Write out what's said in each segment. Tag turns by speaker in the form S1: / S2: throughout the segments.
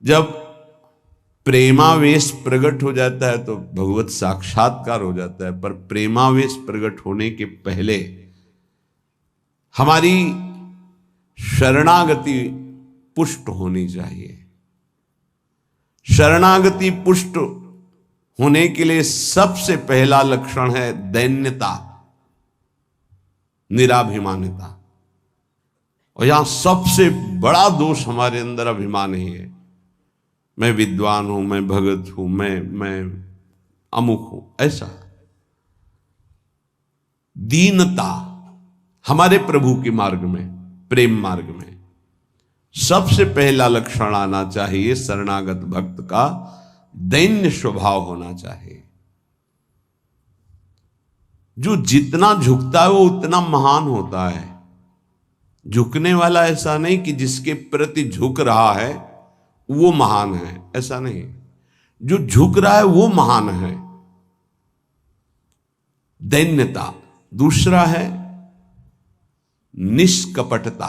S1: जब प्रेमावेश प्रकट हो जाता है तो भगवत साक्षात्कार हो जाता है। पर प्रेमावेश प्रकट होने के पहले हमारी शरणागति पुष्ट होनी चाहिए। शरणागति पुष्ट होने के लिए सबसे पहला लक्षण है दैन्यता, निराभिमानिता। और यहां सबसे बड़ा दोष हमारे अंदर अभिमान ही है। मैं विद्वान हूं, मैं भगत हूं, मैं अमुक हूं, ऐसा। दीनता हमारे प्रभु के मार्ग में, प्रेम मार्ग में सबसे पहला लक्षण आना चाहिए। शरणागत भक्त का दैन्य स्वभाव होना चाहिए। जो जितना झुकता है वो उतना महान होता है। झुकने वाला ऐसा नहीं कि जिसके प्रति झुक रहा है वो महान है, ऐसा नहीं। जो झुक रहा है वो महान है। दैन्यता। दूसरा है निष्कपटता।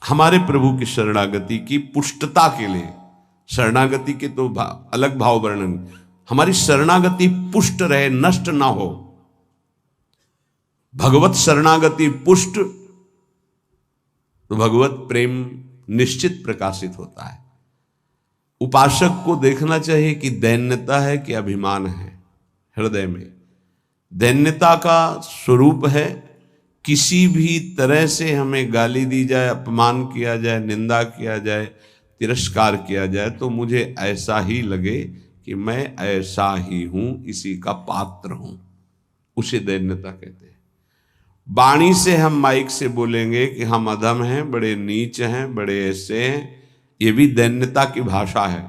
S1: हमारे प्रभु की शरणागति की पुष्टता के लिए, शरणागति के तो अलग भाव वर्णन, हमारी शरणागति पुष्ट रहे, नष्ट ना हो। भगवत शरणागति पुष्ट तो भगवत प्रेम निश्चित प्रकाशित होता है। उपासक को देखना चाहिए कि दैन्यता है कि अभिमान है हृदय में। दैन्यता का स्वरूप है किसी भी तरह से हमें गाली दी जाए, अपमान किया जाए, निंदा किया जाए, तिरस्कार किया जाए तो मुझे ऐसा ही लगे कि मैं ऐसा ही हूं, इसी का पात्र हूं। उसे दैन्यता कहते हैं। वाणी से हम माइक से बोलेंगे कि हम अधम हैं, बड़े नीच हैं, बड़े ऐसे हैं, ये भी दैन्यता की भाषा है।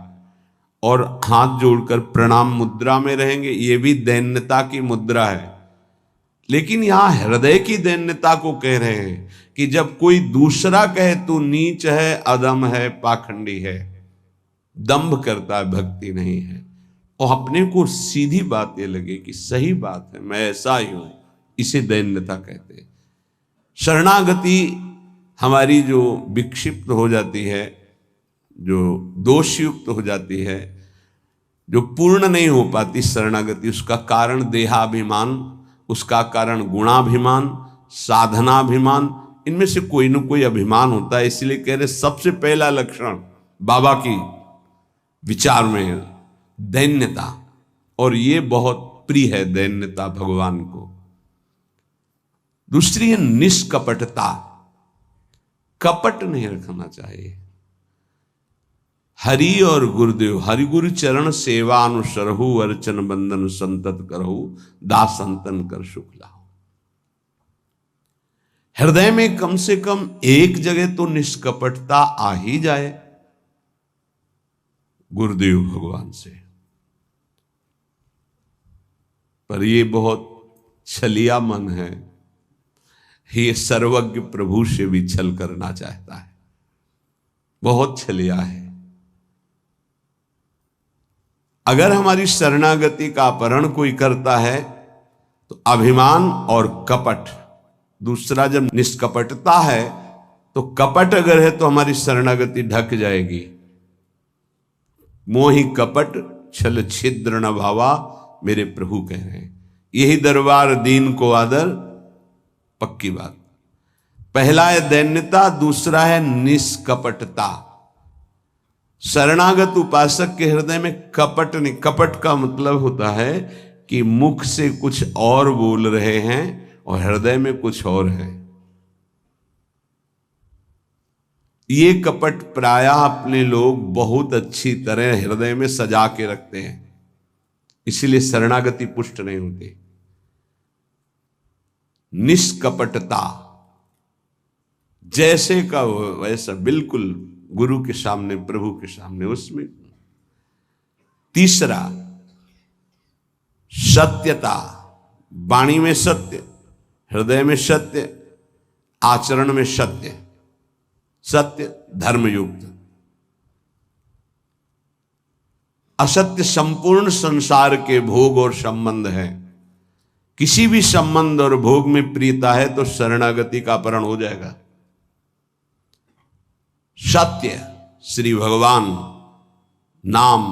S1: और हाथ जोड़कर प्रणाम मुद्रा में रहेंगे, ये भी दैन्यता की मुद्रा है। लेकिन यहां हृदय की दैन्यता को कह रहे हैं कि जब कोई दूसरा कहे तू नीच है, अधम है, पाखंडी है, दंभ करता है, भक्ति नहीं है, और अपने को सीधी बात ये लगे कि सही बात है, मैं ऐसा ही हूं, इसे दैन्यता कहते हैं। शरणागति हमारी जो विक्षिप्त हो जाती है, जो दोषयुक्त हो जाती है, जो पूर्ण नहीं हो पाती शरणागति, उसका कारण देहाभिमान, उसका कारण गुणाभिमान, साधनाभिमान, इनमें से कोई न कोई अभिमान होता है। इसलिए कह रहे सबसे पहला लक्षण बाबा की विचार में दैन्यता, और ये बहुत प्रिय है दैन्यता भगवान को। दूसरी है निष्कपटता। कपट नहीं रखना चाहिए। हरि और गुरुदेव, हरि गुरु चरण सेवा अनुसरहु, अर्चन बंदन संतत करहु, दास संतन कर सुख लाओ। हृदय में कम से कम एक जगह तो निष्कपटता आ ही जाए गुरुदेव भगवान से। पर ये बहुत छलिया मन है, ये सर्वज्ञ प्रभु से भी छल करना चाहता है, बहुत छलिया है। अगर हमारी शरणागति का अपहरण कोई करता है तो अभिमान और कपट। दूसरा जब निष्कपटता है तो कपट अगर है तो हमारी शरणागति ढक जाएगी। मोहि कपट छल छिद्र न भावा, मेरे प्रभु कह रहे हैं। यही दरबार दीन को आदर, पक्की बात। पहला है दैन्यता, दूसरा है निष्कपटता। शरणागत उपासक के हृदय में कपट नहीं। कपट का मतलब होता है कि मुख से कुछ और बोल रहे हैं और हृदय में कुछ और है। ये कपट प्रायः अपने लोग बहुत अच्छी तरह हृदय में सजा के रखते हैं, इसीलिए शरणागति पुष्ट नहीं होती। निष्कपटता, जैसे का वैसा, बिल्कुल गुरु के सामने, प्रभु के सामने, उसमें। तीसरा सत्यता। वाणी में सत्य, हृदय में सत्य, आचरण में सत्य, सत्य धर्मयुक्त। असत्य संपूर्ण संसार के भोग और संबंध है। किसी भी संबंध और भोग में प्रियता है तो शरणागति का अपहरण हो जाएगा। सत्य श्री भगवान, नाम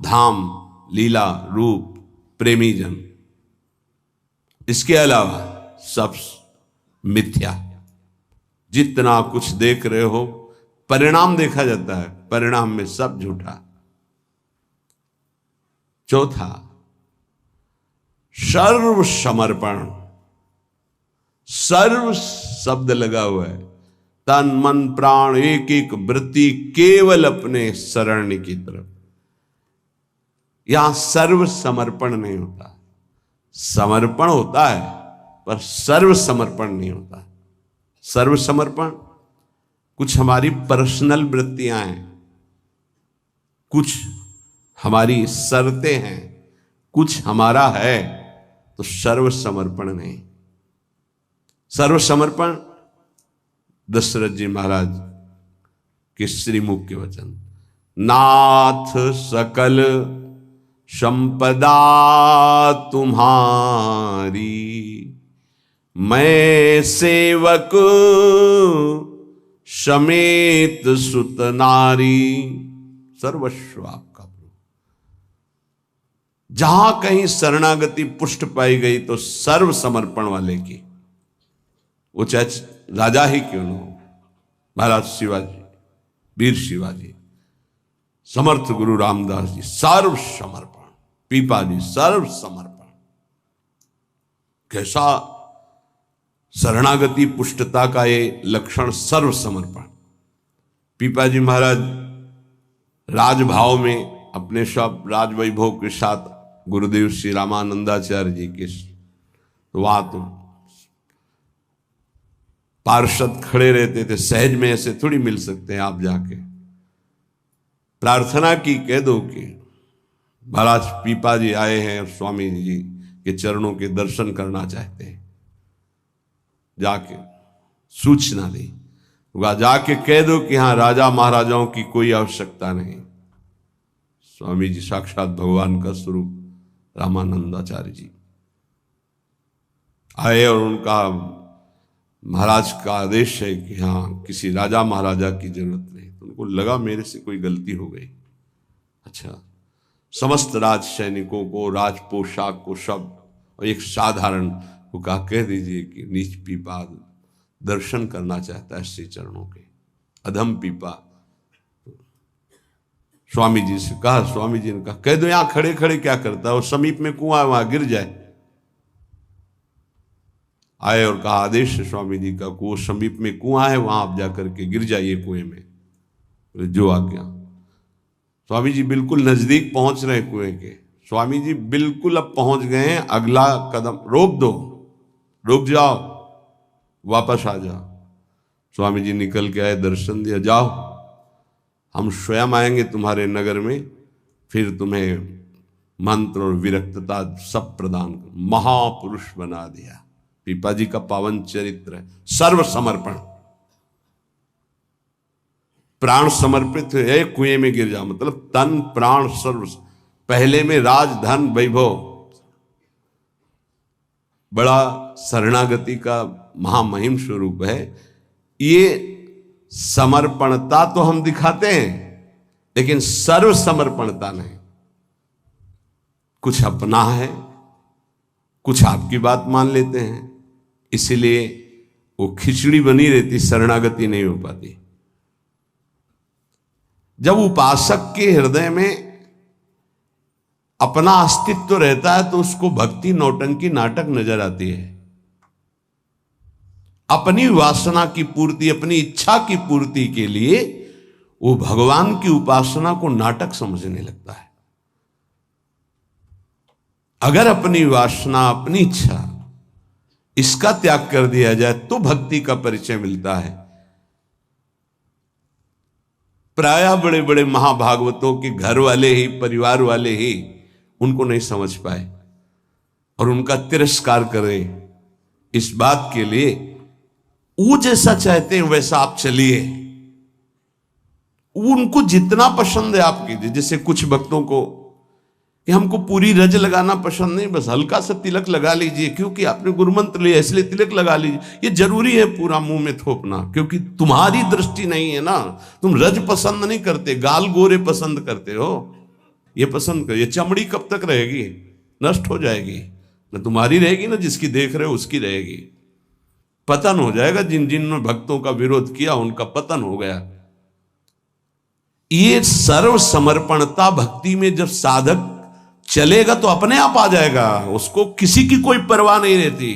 S1: धाम लीला रूप प्रेमी जन, इसके अलावा सब मिथ्या। जितना कुछ देख रहे हो परिणाम देखा जाता है, परिणाम में सब झूठा। चौथा, सर्व समर्पण। सर्व शब्द लगा हुआ है, तन मन प्राण एक एक वृत्ति केवल अपने शरण की तरफ। यहां सर्व समर्पण नहीं होता, समर्पण होता है पर सर्व समर्पण नहीं होता। सर्व समर्पण कुछ हमारी पर्सनल वृत्तियां हैं, कुछ हमारी शर्तें हैं, कुछ हमारा है, तो सर्व समर्पण नहीं। सर्व समर्पण दशरथ जी महाराज के श्रीमुख के वचन, नाथ सकल संपदा तुम्हारी, मैं सेवक समेत सुत नारी। सर्वस्व आपका प्रभु। जहां कहीं शरणागति पुष्ट पाई गई तो सर्व समर्पण वाले की, वो चाहे राजा ही क्यों न हो, महाराज शिवाजी, वीर शिवाजी, समर्थ गुरु रामदास जी, सर्व समर्पण। पीपा जी सर्व समर्पण। कैसा शरणागति पुष्टता का ये लक्षण, सर्व समर्पण। पीपा जी महाराज राजभाव में अपने सब राजवैभव के साथ गुरुदेव श्री रामानंदाचार्य जी के, तो वहां तो पार्षद खड़े रहते थे, सहज में ऐसे थोड़ी मिल सकते हैं आप जाके। प्रार्थना की, कह दो कि महाराज पीपा जी आए हैं और स्वामी जी के चरणों के दर्शन करना चाहते हैं, जाके सूचना दी, जाके कह दो कि हाँ राजा महाराजाओं की कोई आवश्यकता नहीं। स्वामी जी साक्षात भगवान का स्वरूप रामानंदाचार्य जी आए और उनका महाराज का आदेश है कि हाँ किसी राजा महाराजा की जरूरत नहीं। तो उनको लगा मेरे से कोई गलती हो गई। अच्छा, समस्त राज सैनिकों को, राज पोशाक को, सब, और एक साधारण को कहा कह दीजिए कि नीच पीपा दर्शन करना चाहता है श्री चरणों के। अधम पीपा स्वामी जी से कहा, स्वामी जी ने कहा कह दो यहां खड़े खड़े क्या करता है, वो समीप में कुआं है वहां गिर जाए। आए और कहा आदेश है स्वामी जी का, वो समीप में कुआं है वहां आप जाकर के गिर जाइए कुएं में। जो आज्ञा। स्वामी जी बिल्कुल नजदीक पहुंच रहे कुएं के। स्वामी जी बिल्कुल अब पहुंच गए हैं, अगला कदम रोक दो, रुक जाओ, वापस आ जाओ। स्वामी जी निकल के आए, दर्शन दिया, जाओ हम स्वयं आएंगे तुम्हारे नगर में, फिर तुम्हें मंत्र और विरक्तता सब प्रदान कर। महापुरुष बना दिया। पीपा जी का पावन चरित्र है, सर्व समर्पण। प्राण समर्पित है, कुएं में गिर जाओ, मतलब तन प्राण सर्व। पहले में राज धन वैभव, बड़ा शरणागति का महामहिम स्वरूप है। ये समर्पणता तो हम दिखाते हैं, लेकिन सर्व समर्पणता नहीं। कुछ अपना है, कुछ आपकी बात मान लेते हैं, इसीलिए वो खिचड़ी बनी रहती, शरणागति नहीं हो पाती। जब उपासक के हृदय में अपना अस्तित्व रहता है तो उसको भक्ति नौटंकी नाटक नजर आती है। अपनी वासना की पूर्ति, अपनी इच्छा की पूर्ति के लिए वो भगवान की उपासना को नाटक समझने लगता है। अगर अपनी वासना, अपनी इच्छा, इसका त्याग कर दिया जाए तो भक्ति का परिचय मिलता है। प्रायः बड़े बड़े महाभागवतों के घर वाले ही, परिवार वाले ही उनको नहीं समझ पाए और उनका तिरस्कार करें। इस बात के लिए वो जैसा चाहते हैं वैसा आप चलिए, उनको जितना पसंद है आप कीजिए। जैसे कुछ भक्तों को कि हमको पूरी रज लगाना पसंद नहीं, बस हल्का सा तिलक लगा लीजिए, क्योंकि आपने गुरुमंत्र लिया इसलिए तिलक लगा लीजिए। ये जरूरी है पूरा मुंह में थोपना, क्योंकि तुम्हारी दृष्टि नहीं है ना, तुम रज पसंद नहीं करते, गाल गोरे पसंद करते हो। ये पसंद कर। ये चमड़ी कब तक रहेगी? नष्ट हो जाएगी। न तुम्हारी रहेगी न जिसकी देख रहे हो उसकी रहेगी। पतन हो जाएगा। जिन जिन भक्तों का विरोध किया उनका पतन हो गया। ये सर्व समर्पणता भक्ति में जब साधक चलेगा तो अपने आप आ जाएगा। उसको किसी की कोई परवाह नहीं रहती।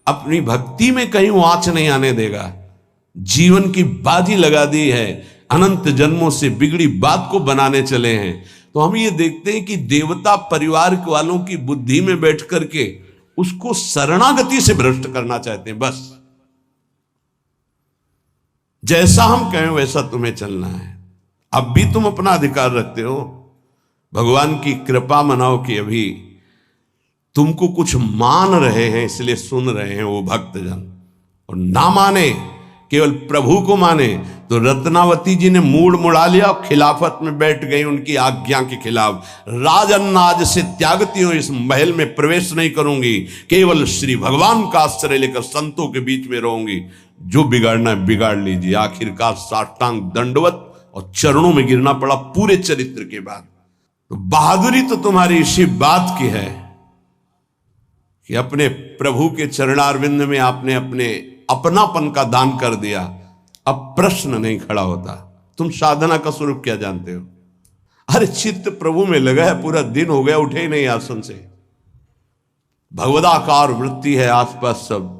S1: अपनी भक्ति में कहीं वो आंच नहीं आने देगा। जीवन की बाजी लगा दी है, अनंत जन्मों से बिगड़ी बात को बनाने चले हैं। तो हम ये देखते हैं कि देवता परिवार वालों की बुद्धि में बैठ करके उसको शरणागति से भ्रष्ट करना चाहते हैं। बस जैसा हम कहें वैसा तुम्हें चलना है। अब भी तुम अपना अधिकार रखते हो। भगवान की कृपा मनाओ कि अभी तुमको कुछ मान रहे हैं, इसलिए सुन रहे हैं वो भक्तजन। और ना माने, केवल प्रभु को माने, तो रत्नावती जी ने मूड मुड़ा लिया और खिलाफत में बैठ गई उनकी आज्ञा के खिलाफ। राजन आज से त्यागती हूं, इस महल में प्रवेश नहीं करूंगी, केवल श्री भगवान का आश्रय लेकर संतों के बीच में रहूंगी। जो बिगाड़ना है बिगाड़ लीजिए। आखिरकार साष्टांग दंडवत और चरणों में गिरना पड़ा पूरे चरित्र के बाद। तो बहादुरी तो तुम्हारी इसी बात की है कि अपने प्रभु के चरणारविंद में आपने अपनापन का दान कर दिया। अब प्रश्न नहीं खड़ा होता। तुम साधना का स्वरूप क्या जानते हो? अरे चित्त प्रभु में लगा है, पूरा दिन हो गया उठे ही नहीं आसन से। भगवदाकार वृत्ति है आसपास सब।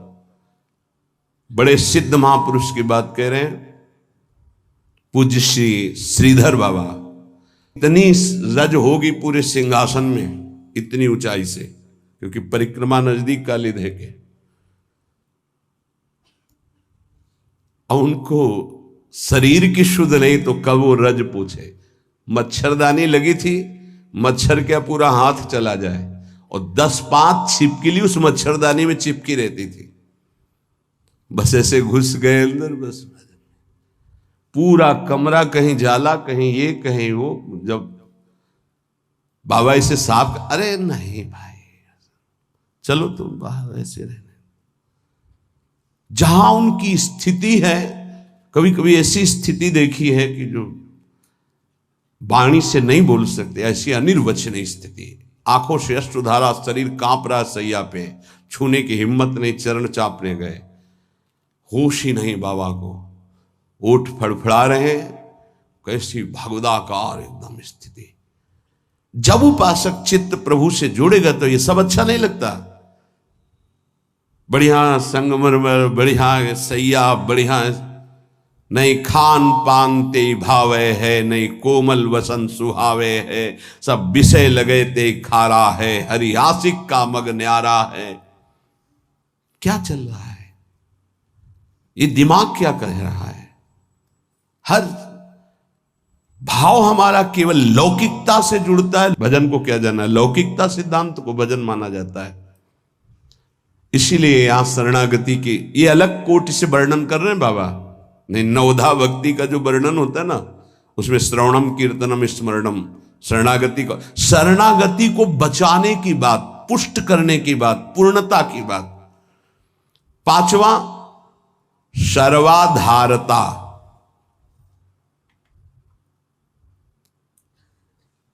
S1: बड़े सिद्ध महापुरुष की बात कह रहे हैं, पूज्य श्री श्रीधर बाबा। इतनी रज होगी पूरे सिंहासन में, इतनी ऊंचाई से, क्योंकि परिक्रमा नजदीक काली दे के। अब उनको शरीर की शुद्ध नहीं तो कब वो रज पूछे। मच्छरदानी लगी थी, मच्छर क्या पूरा हाथ चला जाए, और 10-5 छिपकली उस मच्छरदानी में चिपकी रहती थी। बस ऐसे घुस गए अंदर, बस पूरा कमरा कहीं जाला, कहीं ये कहीं वो। जब बाबा इसे साफ, अरे नहीं भाई चलो तुम बाहर ऐसे रहने। जहां उनकी स्थिति है, कभी कभी ऐसी स्थिति देखी है कि जो वाणी से नहीं बोल सकते, ऐसी अनिर्वचनीय स्थिति। आंखों से अश्रुधारा, शरीर कांप रहा सैया पे, छूने की हिम्मत नहीं, चरण चापने गए, होश ही नहीं बाबा को, ओठ फड़फड़ा रहे। कैसी भगवदाकार एकदम स्थिति। जब उपासक चित्त प्रभु से जुड़ेगा तो ये सब अच्छा नहीं लगता। बढ़िया संगमरमर, बढ़िया सैया, बढ़िया नहीं खान पान ते भावे है, नहीं कोमल वसन सुहावे है, सब विषय लगे ते खारा है, हरियासिक का मग न्यारा है। क्या चल रहा है? ये दिमाग क्या कह रहा है? हर भाव हमारा केवल लौकिकता से जुड़ता है। भजन को क्या जाना है? लौकिकता सिद्धांत को भजन माना जाता है। इसीलिए यहां शरणागति की ये अलग कोटि से वर्णन कर रहे हैं बाबा। नहीं, नवधा भक्ति का जो वर्णन होता है ना, उसमें श्रवणम कीर्तनम स्मरणम, शरणागति को बचाने की बात, पुष्ट करने की बात, पूर्णता की बात। 5वां सर्वाधारता।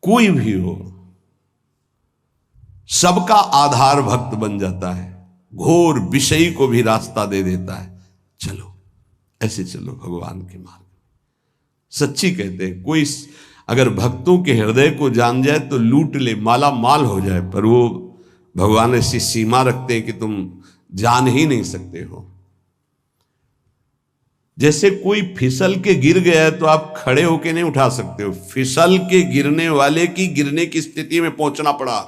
S1: कोई भी हो, सबका आधार भक्त बन जाता है, घोर विषयी को भी रास्ता दे देता है। चलो ऐसे चलो भगवान के मार्ग में। सच्ची कहते हैं, कोई अगर भक्तों के हृदय को जान जाए तो लूट ले, माला माल हो जाए, पर वो भगवान ऐसी सीमा रखते हैं कि तुम जान ही नहीं सकते हो। जैसे कोई फिसल के गिर गया है तो आप खड़े होके नहीं उठा सकते हो, फिसल के गिरने वाले की गिरने की स्थिति में पहुंचना पड़ा।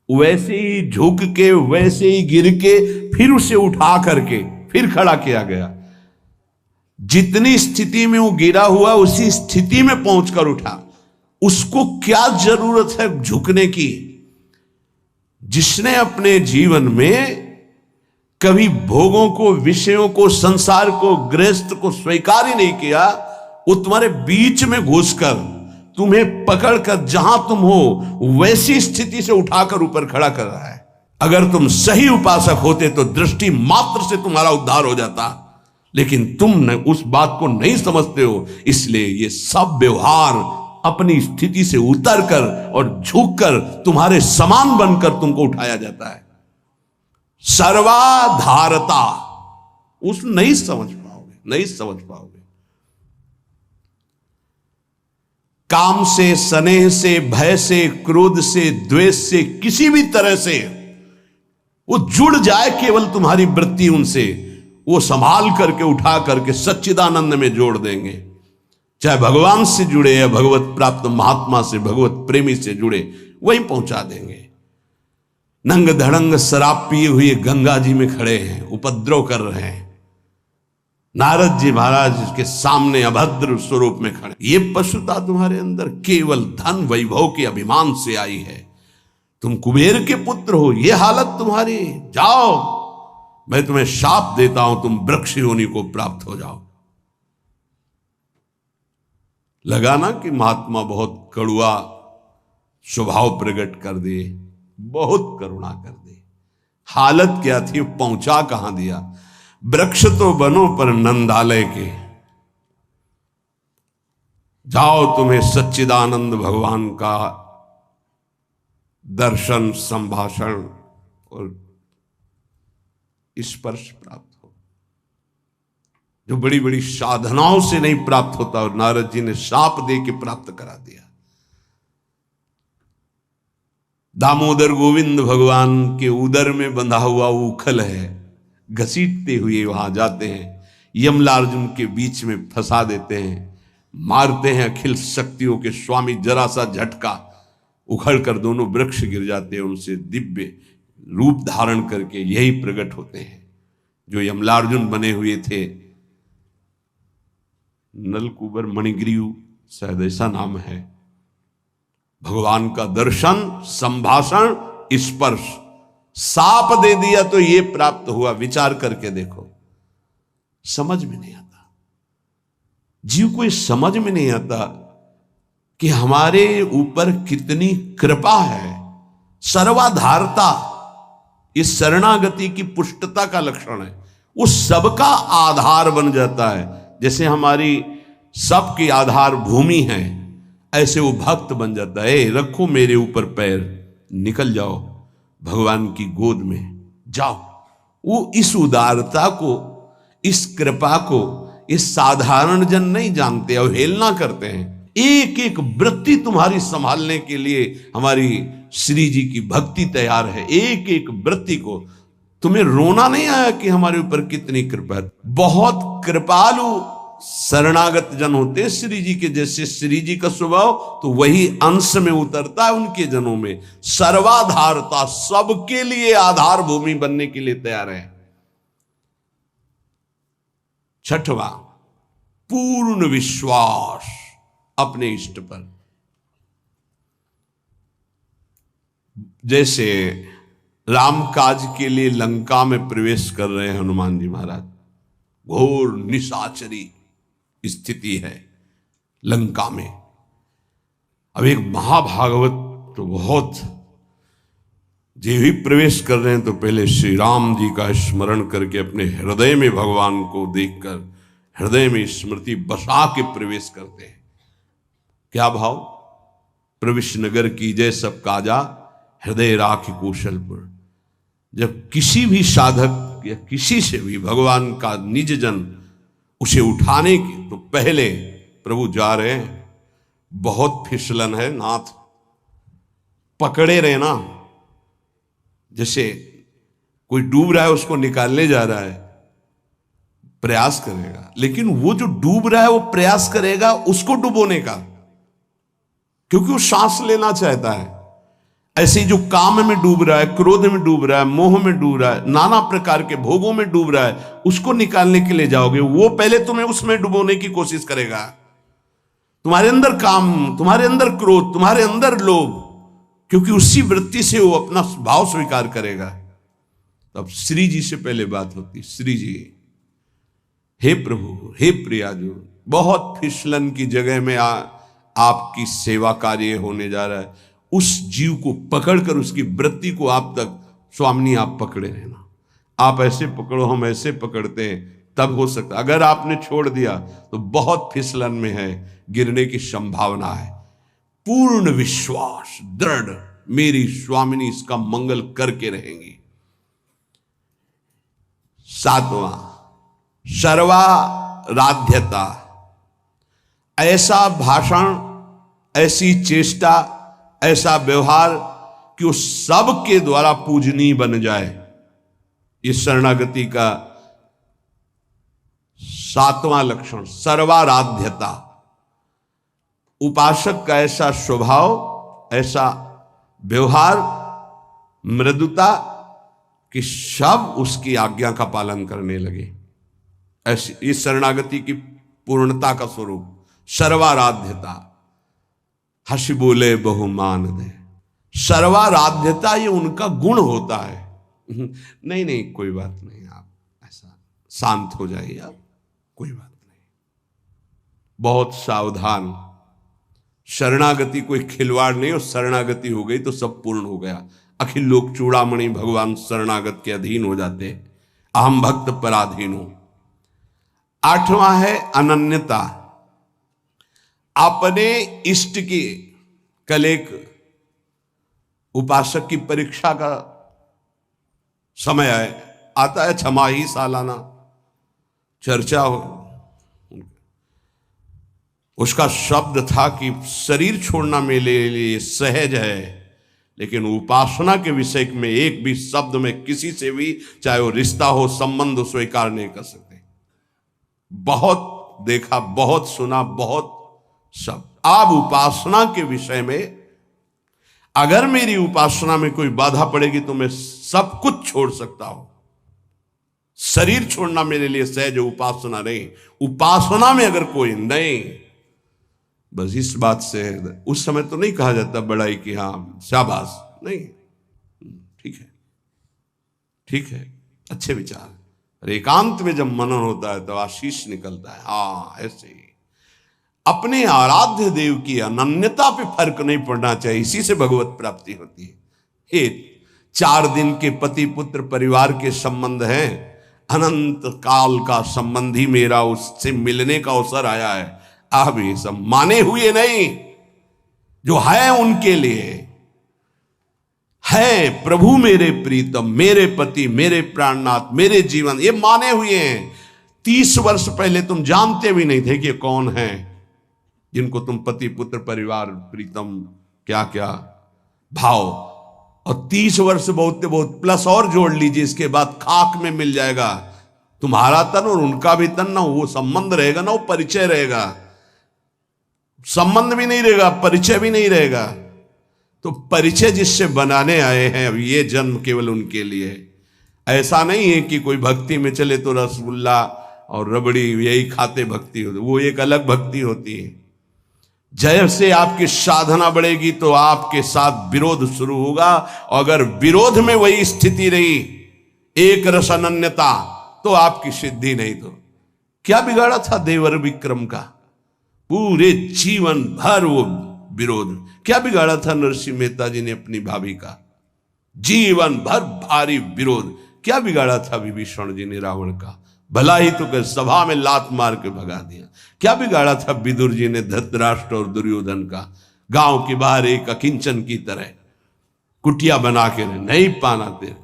S1: वैसे ही झुक के, वैसे ही गिर के, फिर उसे उठा करके फिर खड़ा किया गया। जितनी स्थिति में वो गिरा हुआ उसी स्थिति में पहुंचकर उठा। उसको क्या जरूरत है झुकने की? जिसने अपने जीवन में कभी भोगों को, विषयों को, संसार को, गृहस्थ को स्वीकार ही नहीं किया, वो तुम्हारे बीच में घुसकर तुम्हें पकड़कर जहां तुम हो वैसी स्थिति से उठाकर ऊपर खड़ा कर रहा है। अगर तुम सही उपासक होते तो दृष्टि मात्र से तुम्हारा उद्धार हो जाता, लेकिन तुम उस बात को नहीं समझते हो, इसलिए ये सब व्यवहार अपनी स्थिति से उतर कर और झुक कर तुम्हारे समान बनकर तुमको उठाया जाता है। सर्वाधारता उस नहीं समझ पाओगे। काम से, स्नेह से, भय से, क्रोध से, द्वेष से, किसी भी तरह से वो जुड़ जाए केवल तुम्हारी वृत्ति उनसे, वो संभाल करके उठा करके सच्चिदानंद में जोड़ देंगे। चाहे भगवान से जुड़े या भगवत प्राप्त महात्मा से, भगवत प्रेमी से जुड़े, वहीं पहुंचा देंगे। नंग धड़ंग शराब पिए हुए गंगा जी में खड़े हैं, उपद्रव कर रहे हैं, नारद जी महाराज के सामने अभद्र स्वरूप में खड़े। ये पशुता तुम्हारे अंदर केवल धन वैभव के अभिमान से आई है। तुम कुबेर के पुत्र हो, ये हालत तुम्हारी। जाओ, मैं तुम्हें शाप देता हूं, तुम वृक्ष योनि को प्राप्त हो जाओ। लगा ना कि महात्मा बहुत कड़ुआ स्वभाव प्रकट कर दिए, बहुत करुणा कर दी। हालत क्या थी, पहुंचा कहां दिया। वृक्ष तो बनो पर नंदालय के, जाओ तुम्हें सच्चिदानंद भगवान का दर्शन, संभाषण और स्पर्श प्राप्त हो, जो बड़ी बड़ी साधनाओं से नहीं प्राप्त होता। और नारद जी ने शाप दे के प्राप्त करा दिया। दामोदर गोविंद भगवान के उदर में बंधा हुआ उखल है, घसीटते हुए वहां जाते हैं, यमलार्जुन के बीच में फंसा देते हैं, मारते हैं अखिल शक्तियों के स्वामी। जरा सा झटका, उखड़कर दोनों वृक्ष गिर जाते हैं। उनसे दिव्य रूप धारण करके यही प्रकट होते हैं जो यमलार्जुन बने हुए थे। नलकुबर मणिग्रीव शायद ऐसा नाम है। भगवान का दर्शन, संभाषण, स्पर्श, साप दे दिया तो ये प्राप्त हुआ। विचार करके देखो, समझ में नहीं आता। जीव को समझ में नहीं आता कि हमारे ऊपर कितनी कृपा है। सर्वाधारता इस शरणागति की पुष्टता का लक्षण है। वो सबका आधार बन जाता है। जैसे हमारी सबकी आधार भूमि है, ऐसे वो भक्त बन जाता है। रखो मेरे ऊपर पैर, निकल जाओ भगवान की गोद में जाओ। वो इस उदारता को, इस कृपा को इस साधारण जन नहीं जानते, अवहेलना करते हैं। एक एक वृत्ति तुम्हारी संभालने के लिए हमारी श्री जी की भक्ति तैयार है। एक एक वृत्ति को तुम्हें रोना नहीं आया कि हमारे ऊपर कितनी कृपा है। बहुत कृपालु शरणागत जन होते श्री जी के। जैसे श्री जी का स्वभाव तो वही अंश में उतरता है उनके जनों में। सर्वाधारता, सबके लिए आधार भूमि बनने के लिए तैयार है। छठवां, पूर्ण विश्वास अपने इष्ट पर। जैसे राम काज के लिए लंका में प्रवेश कर रहे हैं हनुमान जी महाराज, घोर निशाचरी स्थिति है लंका में। अब एक महाभागवत तो बहुत, जे भी प्रवेश कर रहे हैं तो पहले श्री राम जी का स्मरण करके अपने हृदय में भगवान को देखकर हृदय में स्मृति बसा के प्रवेश करते हैं। क्या भाव? प्रविश नगर की जय सब काजा, हृदय राख कौशलपुर। जब किसी भी साधक या किसी से भी भगवान का निज जन उसे उठाने के तो पहले प्रभु जा रहे हैं, बहुत फिसलन है नाथ, पकड़े रहना। जैसे कोई डूब रहा है उसको निकालने जा रहा है, प्रयास करेगा, लेकिन वो जो डूब रहा है वो प्रयास करेगा उसको डुबोने का, क्योंकि वो सांस लेना चाहता है। ऐसे ही जो काम में डूब रहा है, क्रोध में डूब रहा है, मोह में डूब रहा है, नाना प्रकार के भोगों में डूब रहा है, उसको निकालने के लिए जाओगे, वो पहले तुम्हें उसमें डुबोने की कोशिश करेगा। तुम्हारे अंदर काम, तुम्हारे अंदर क्रोध, तुम्हारे अंदर लोभ, क्योंकि उसी वृत्ति से वो अपना भाव स्वीकार करेगा। तब श्री जी से पहले बात होती, श्री जी, हे प्रभु, हे प्रियाजू, बहुत फिसलन की जगह में आपकी सेवा कार्य होने जा रहा है। उस जीव को पकड़कर उसकी वृत्ति को आप तक, स्वामिनी आप पकड़े रहना, आप ऐसे पकड़ो, हम ऐसे पकड़ते हैं, तब हो सकता। अगर आपने छोड़ दिया तो बहुत फिसलन में है, गिरने की संभावना है। पूर्ण विश्वास दृढ़, मेरी स्वामिनी इसका मंगल करके रहेंगी। सातवां, सर्वाराध्यता, ऐसा भाषण, ऐसी चेष्टा, ऐसा व्यवहार कि वो सबके द्वारा पूजनीय बन जाए। ये शरणागति का सातवां लक्षण, सर्वाराध्यता। उपासक का ऐसा स्वभाव, ऐसा व्यवहार, मृदुता कि सब उसकी आज्ञा का पालन करने लगे। ऐसी इस शरणागति की पूर्णता का स्वरूप सर्वाराध्यता। हंसी बोले बहुमान दे, सर्वाराध्यता ये उनका गुण होता है। नहीं नहीं कोई बात नहीं, आप ऐसा शांत हो जाइए, आप कोई बात नहीं। बहुत सावधान। शरणागति कोई खिलवाड़ नहीं, और शरणागति हो गई तो सब पूर्ण हो गया। अखिल लोक चूड़ामणि भगवान शरणागत के अधीन हो जाते, अहम भक्त पराधीन हो। आठवां है अनन्यता। अपने इष्ट की, कल एक उपासक की परीक्षा का समय आता है, छमाही सालाना चर्चा हो। उसका शब्द था कि शरीर छोड़ना मेरे लिए सहज है, लेकिन उपासना के विषय में एक भी शब्द में किसी से भी, चाहे वो रिश्ता हो, संबंध हो, स्वीकार नहीं कर सकते। बहुत देखा, बहुत सुना, बहुत सब। अब उपासना के विषय में अगर मेरी उपासना में कोई बाधा पड़ेगी तो मैं सब कुछ छोड़ सकता हूं। शरीर छोड़ना मेरे लिए सहज, उपासना नहीं। उपासना में अगर कोई नहीं, बस इस बात से उस समय तो नहीं कहा जाता बड़ाई कि हाँ शाबाश, नहीं, ठीक है, ठीक है, अच्छे विचार। अरे एकांत में जब मनन होता है तो आशीष निकलता है। हाँ ऐसे ही अपने आराध्य देव की अनन्यता पे फर्क नहीं पड़ना चाहिए, इसी से भगवत प्राप्ति होती है। हे 4 दिन के पति पुत्र परिवार के संबंध हैं, अनंत काल का संबंधी मेरा उससे मिलने का अवसर आया है। आप ये सब माने हुए नहीं, जो है उनके लिए है। प्रभु मेरे प्रीतम, मेरे पति, मेरे प्राणनाथ, मेरे जीवन, ये माने हुए हैं। 30 वर्ष पहले तुम जानते भी नहीं थे कि कौन है जिनको तुम पति पुत्र परिवार प्रीतम क्या क्या भाव, और 30 वर्ष बहुत बहुत प्लस और जोड़ लीजिए, इसके बाद खाक में मिल जाएगा तुम्हारा तन और उनका भी तन। ना वो संबंध रहेगा, ना वो परिचय रहेगा। संबंध भी नहीं रहेगा, परिचय भी नहीं रहेगा। तो परिचय जिससे बनाने आए हैं, अब ये जन्म केवल उनके लिए। ऐसा नहीं है कि कोई भक्ति में चले तो रसगुल्ला और रबड़ी यही खाते भक्ति होती, वो एक अलग भक्ति होती है। जैसे आपकी साधना बढ़ेगी तो आपके साथ विरोध शुरू होगा, और अगर विरोध में वही स्थिति रही, एक रस अनन्यता, तो आपकी सिद्धि नहीं। तो क्या बिगाड़ा था देवर विक्रम का? पूरे जीवन भर वो विरोध। क्या बिगाड़ा था नरसिंह मेहता जी ने अपनी भाभी का? जीवन भर भारी विरोध। क्या बिगाड़ा था विभीषण जी ने रावण का? भला ही तो कर सभा में लात मार के भगा दिया। क्या बिगाड़ा था विदुर जी ने धृतराष्ट्र और दुर्योधन का? गांव के बाहर एक अकिंचन की तरह कुटिया बना के नहीं पाना दे।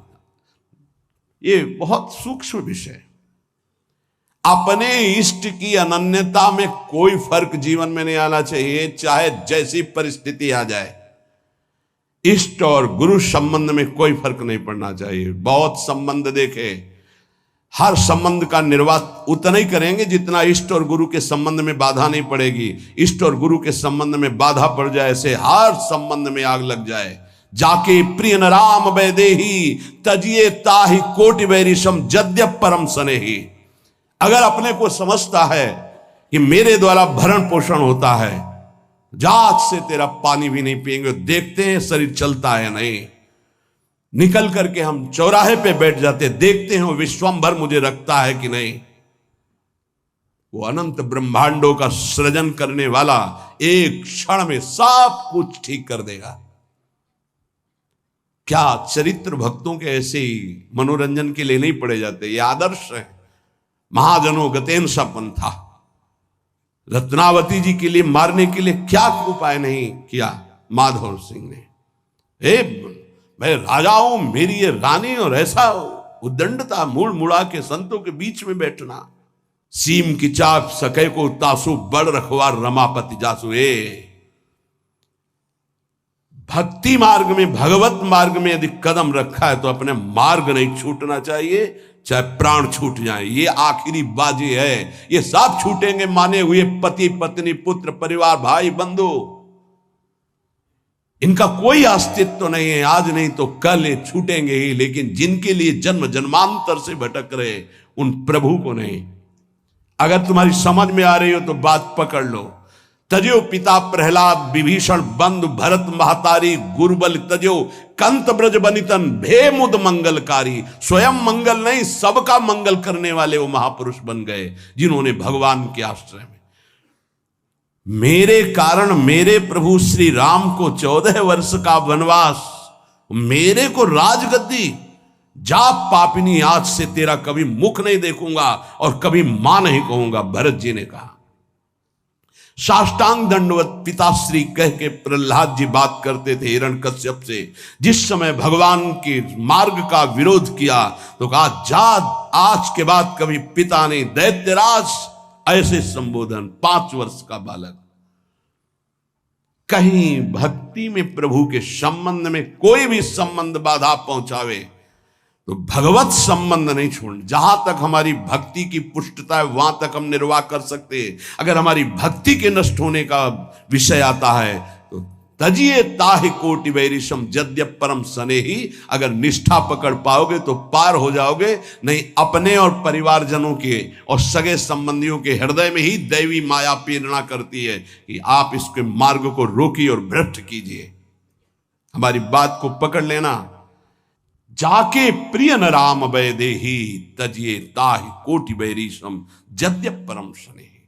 S1: ये बहुत सूक्ष्म विषय। अपने इष्ट की अनन्यता में कोई फर्क जीवन में नहीं आना चाहिए, चाहे जैसी परिस्थिति आ जाए। इष्ट और गुरु संबंध में कोई फर्क नहीं पड़ना चाहिए। बहुत संबंध देखे, हर संबंध का निर्वाह उतना ही करेंगे जितना इष्ट और गुरु के संबंध में बाधा नहीं पड़ेगी। इष्ट और गुरु के संबंध में बाधा पड़ जाए से हर संबंध में आग लग जाए। जाके प्रिय न राम वैदेही, तजिए ताहि कोटि वैरिशम जद्यप परम स्नेही। अगर अपने को समझता है कि मेरे द्वारा भरण पोषण होता है, जात से तेरा पानी भी नहीं पिएंगे, देखते हैं शरीर चलता है नहीं। निकल करके हम चौराहे पे बैठ जाते, देखते हैं विश्वंभर मुझे रखता है कि नहीं। वो अनंत ब्रह्मांडों का सृजन करने वाला एक क्षण में सब कुछ ठीक कर देगा। क्या चरित्र भक्तों के ऐसे ही मनोरंजन के लिए नहीं पड़े जाते? ये आदर्श है। महाजनों गतेन सा पंथा, रत्नावती जी के लिए मारने के लिए क्या उपाय नहीं किया माधव सिंह ने। मैं राजा हूं, मेरी ये रानी, और ऐसा उद्दंडता, मूड़ मुड़ा के संतों के बीच में बैठना। सीम की चाप सके को तासु, बड़ रखवार रमापति जासु। भक्ति मार्ग में, भगवत मार्ग में यदि कदम रखा है तो अपने मार्ग नहीं छूटना चाहिए, चाहे प्राण छूट जाए। ये आखिरी बाजी है, ये सब छूटेंगे माने हुए पति पत्नी पुत्र परिवार भाई बंधु, इनका कोई अस्तित्व नहीं है। आज नहीं तो कल ये छूटेंगे ही, लेकिन जिनके लिए जन्म जन्मांतर से भटक रहे उन प्रभु को नहीं। अगर तुम्हारी समझ में आ रही हो तो बात पकड़ लो। तजो पिता प्रहलाद विभीषण बंधु भरत महतारी, गुरुबल तजो कंत ब्रज बनितन भेमुद मंगलकारी। स्वयं मंगल नहीं, सबका मंगल करने वाले वो महापुरुष बन गए जिन्होंने भगवान के आश्रय में, मेरे कारण मेरे प्रभु श्री राम को 14 वर्ष का वनवास, मेरे को राजगद्दी, जा पापिनी आज से तेरा कभी मुख नहीं देखूंगा और कभी मां नहीं कहूंगा, भरत जी ने कहा। साष्टांग दंडवत पिताश्री कह के प्रहलाद जी बात करते थे हिरण्यकश्यप से। जिस समय भगवान के मार्ग का विरोध किया तो कहा, जा आज के बाद कभी पिता ने दैत्यराज, ऐसे संबोधन। 5 वर्ष का बालक। कहीं भक्ति में प्रभु के संबंध में कोई भी संबंध बाधा पहुंचावे तो भगवत संबंध नहीं छोड़ना। जहां तक हमारी भक्ति की पुष्टता है वहां तक हम निर्वाह कर सकते हैं। अगर हमारी भक्ति के नष्ट होने का विषय आता है तो तजिए ताहि कोटि वैरिशम जद्यप परम स्नेही। अगर निष्ठा पकड़ पाओगे तो पार हो जाओगे, नहीं अपने और परिवारजनों के और सगे संबंधियों के हृदय में ही दैवी माया प्रेरणा करती है कि आप इसके मार्ग को रोकिए और भ्रष्ट कीजिए। हमारी बात को पकड़ लेना। जाके प्रिय न राम भय देही, तजिए ताहि कोटि वैरिशम जद्यप परम स्नेही।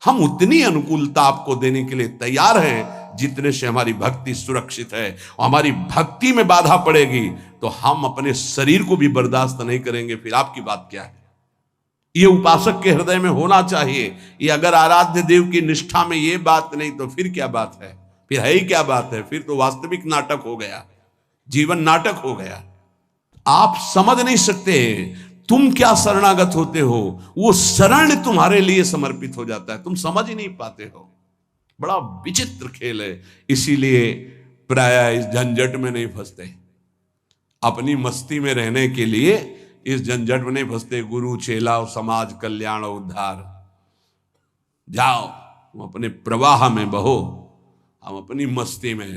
S1: हम उतनी अनुकूलता आपको देने के लिए तैयार हैं जितने से हमारी भक्ति सुरक्षित है। और हमारी भक्ति में बाधा पड़ेगी तो हम अपने शरीर को भी बर्दाश्त नहीं करेंगे, फिर आपकी बात क्या है? ये उपासक के हृदय में होना चाहिए। ये अगर आराध्य देव की निष्ठा में ये बात नहीं तो फिर क्या बात है? फिर है ही क्या बात है? फिर तो वास्तविक नाटक हो गया, जीवन नाटक हो गया। आप समझ नहीं सकते तुम क्या शरणागत होते हो, वो शरण तुम्हारे लिए समर्पित हो जाता है, तुम समझ ही नहीं पाते हो। बड़ा विचित्र खेल है। इसीलिए प्राय इस झंझट में नहीं फंसते, अपनी मस्ती में रहने के लिए इस झंझट में नहीं फंसते। गुरु चेला और समाज कल्याण और उद्धार, जाओ तुम अपने प्रवाह में बहो, हम अपनी मस्ती में।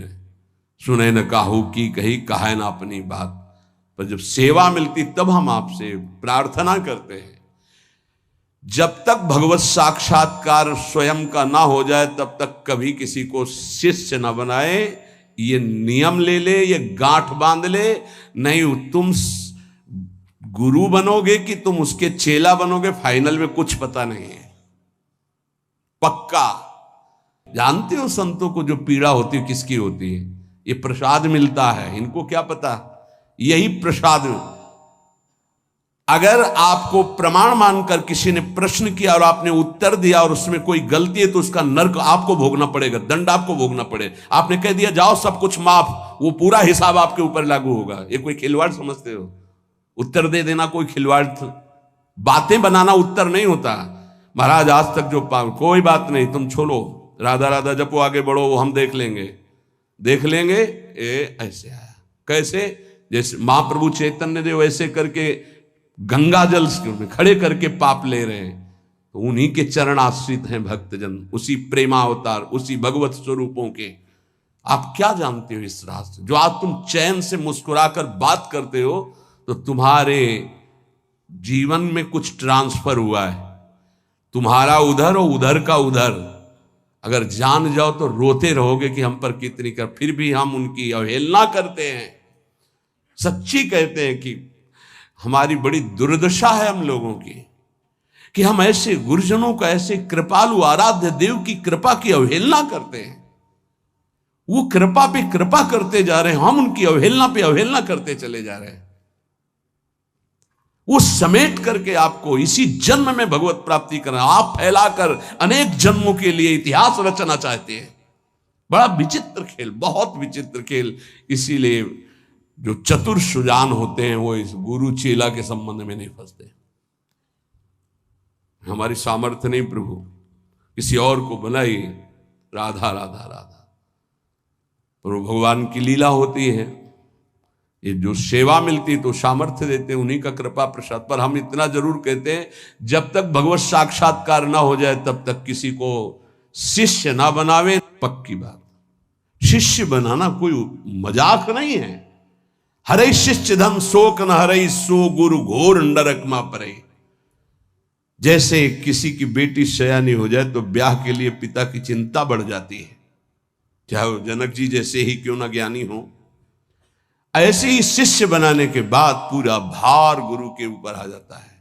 S1: सुने न काहू की कही, कहे ना अपनी बात। पर जब सेवा मिलती तब हम आपसे प्रार्थना करते हैं। जब तक भगवत साक्षात्कार स्वयं का ना हो जाए तब तक कभी किसी को शिष्य न बनाए। ये नियम ले ले, ये गांठ बांध ले। नहीं तुम गुरु बनोगे कि तुम उसके चेला बनोगे, फाइनल में कुछ पता नहीं है। पक्का जानते हो संतों को जो पीड़ा होती है किसकी होती है? ये प्रसाद मिलता है, इनको क्या पता? यही प्रसाद। अगर आपको प्रमाण मानकर किसी ने प्रश्न किया और आपने उत्तर दिया और उसमें कोई गलती है तो उसका नर्क आपको भोगना पड़ेगा, दंड आपको भोगना पड़ेगा। आपने कह दिया जाओ सब कुछ माफ, वो पूरा हिसाब आपके ऊपर लागू होगा। ये कोई खिलवाड़ समझते हो? उत्तर दे देना कोई खिलवाड़? बातें बनाना उत्तर नहीं होता। महाराज आज तक जो कोई बात नहीं, तुम छोड़ो, राधा राधा जपो, आगे बढ़ो, वो हम देख लेंगे। ऐसे आया कैसे? जैसे महाप्रभु चैतन्य देव ऐसे करके गंगा जल में खड़े करके पाप ले रहे हैं, तो उन्हीं के चरण आश्रित हैं भक्तजन, उसी प्रेमावतार, उसी भगवत स्वरूपों के। आप क्या जानते हो इस रास्ते? जो आज तुम चैन से मुस्कुराकर बात करते हो तो तुम्हारे जीवन में कुछ ट्रांसफर हुआ है। तुम्हारा उधर और उधर का उधर। अगर जान जाओ तो रोते रहोगे कि हम पर कितनी कर, फिर भी हम उनकी अवहेलना करते हैं। सच्ची कहते हैं कि हमारी बड़ी दुर्दशा है हम लोगों की कि हम ऐसे गुरुजनों का, ऐसे कृपालु आराध्य देव की कृपा की अवहेलना करते हैं। वो कृपा पे कृपा करते जा रहे हैं, हम उनकी अवहेलना पे अवहेलना करते चले जा रहे हैं। वो समेट करके आपको इसी जन्म में भगवत प्राप्ति करना। आप फैलाकर अनेक जन्मों के लिए इतिहास रचना चाहते हैं। बड़ा विचित्र खेल, बहुत विचित्र खेल। इसीलिए जो चतुर सुजान होते हैं वो इस गुरु चेला के संबंध में नहीं फंसते। हमारी सामर्थ्य नहीं प्रभु, किसी और को बनाइए, राधा राधा राधा। प्रभु भगवान की लीला होती है, ये जो सेवा मिलती तो सामर्थ्य देते, उन्हीं का कृपा प्रसाद। पर हम इतना जरूर कहते हैं, जब तक भगवत साक्षात्कार ना हो जाए तब तक किसी को शिष्य ना बनावे। पक्की बात, शिष्य बनाना कोई मजाक नहीं है। हरे शिष्य धन शोक न हरे, सो गुरु घोर नरक मा परे। जैसे किसी की बेटी सयानी हो जाए तो ब्याह के लिए पिता की चिंता बढ़ जाती है, चाहे वो जनक जी जैसे ही क्यों ना ज्ञानी हो। ऐसे ही शिष्य बनाने के बाद पूरा भार गुरु के ऊपर आ जाता है।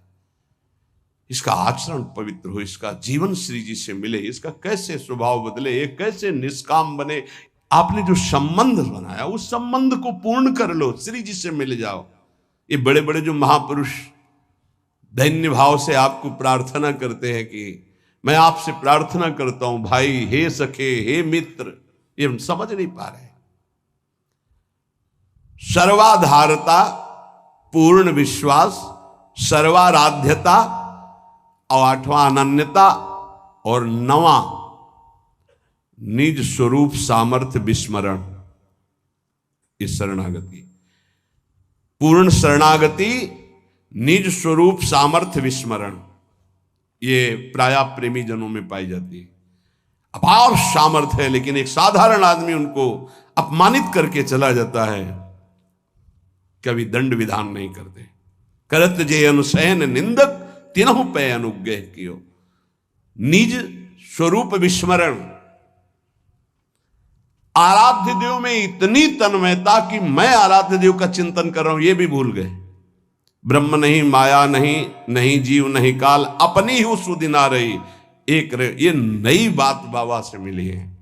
S1: इसका आचरण पवित्र हो, इसका जीवन श्री जी से मिले, इसका कैसे स्वभाव बदले, ये कैसे निष्काम बने। आपने जो संबंध बनाया उस संबंध को पूर्ण कर लो, श्री जी से मिल जाओ। ये बड़े बड़े जो महापुरुष दैन्य भाव से आपको प्रार्थना करते हैं कि मैं आपसे प्रार्थना करता हूं भाई, हे सखे, हे मित्र, ये हम समझ नहीं पा रहे। सर्वाधारता, पूर्ण विश्वास, सर्वाराध्यता और 8वां अनन्यता और 9वां निज स्वरूप सामर्थ्य विस्मरण। इस शरणागति, पूर्ण शरणागति, निज स्वरूप सामर्थ्य विस्मरण, ये प्राय प्रेमी जनों में पाई जाती है। अपार सामर्थ्य है लेकिन एक साधारण आदमी उनको अपमानित करके चला जाता है, कभी दंड विधान नहीं करते। करत जे अनुसैन निंदक, तिनहु पे अनुग्रह कियो। निज स्वरूप विस्मरण, आराध्य देव में इतनी तन्मयता कि मैं आराध्य देव का चिंतन कर रहा हूं ये भी भूल गए। ब्रह्म नहीं, माया नहीं, नहीं जीव नहीं काल, अपनी ही सुदिना रही एक रहे। ये नई बात बाबा से मिली है,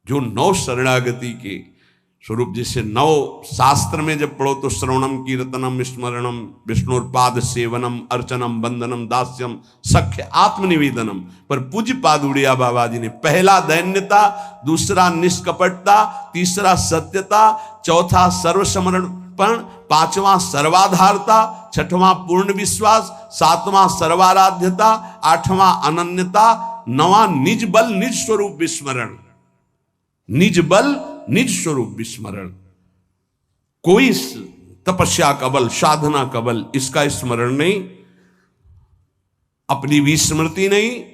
S1: जो 9 शरणागति के स्वरूप। जैसे 9 शास्त्र में जब पढ़ो तो श्रवणम कीर्तनम स्मरणम विष्णुपाद सेवनम अर्चनम बंदनम दास्यम सख्य आत्मनिवेदनम। पर पूज्य पाद उड़िया बाबा जी ने पहला दैन्यता, दूसरा निष्कपटता, तीसरा सत्यता, चौथा सर्वसमर्पण, 5वां सर्वाधारता, 6वां पूर्ण विश्वास, 7वां सर्वाराध्यता, 8वां अनन्यता, 9वां निज बल निज स्वरूप विस्मरण। निज बल निज स्वरूप विस्मरण, कोई तपस्या का बल, साधना का बल, इसका स्मरण नहीं, अपनी विस्मृति नहीं।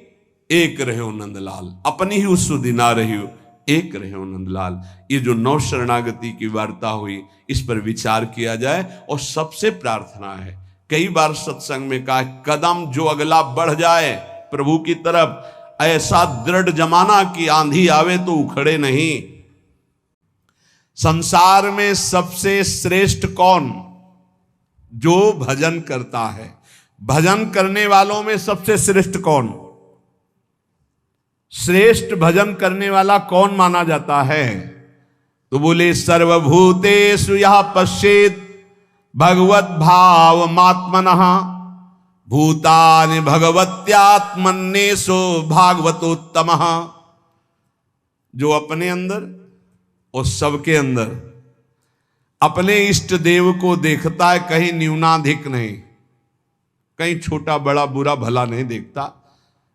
S1: एक रहे हो नंदलाल, अपनी ही उस दिना रही हो, एक रहे हो नंदलाल। ये जो 9 शरणागति की वार्ता हुई, इस पर विचार किया जाए। और सबसे प्रार्थना है, कई बार सत्संग में कहा, कदम जो अगला बढ़ जाए प्रभु की तरफ, ऐसा दृढ़ जमाना कि आंधी आवे तो उखड़े नहीं। संसार में सबसे श्रेष्ठ कौन? जो भजन करता है। भजन करने वालों में सबसे श्रेष्ठ कौन? श्रेष्ठ भजन करने वाला कौन माना जाता है? तो बोले सर्वभूतेषु यः पश्येत् भगवत भाव मात्मनः भूतानि भगवत्यात्मन्येषु भागवतोत्तमः। जो अपने अंदर और सबके अंदर अपने इष्ट देव को देखता है, कहीं न्यूनाधिक नहीं, कहीं छोटा बड़ा बुरा भला नहीं देखता।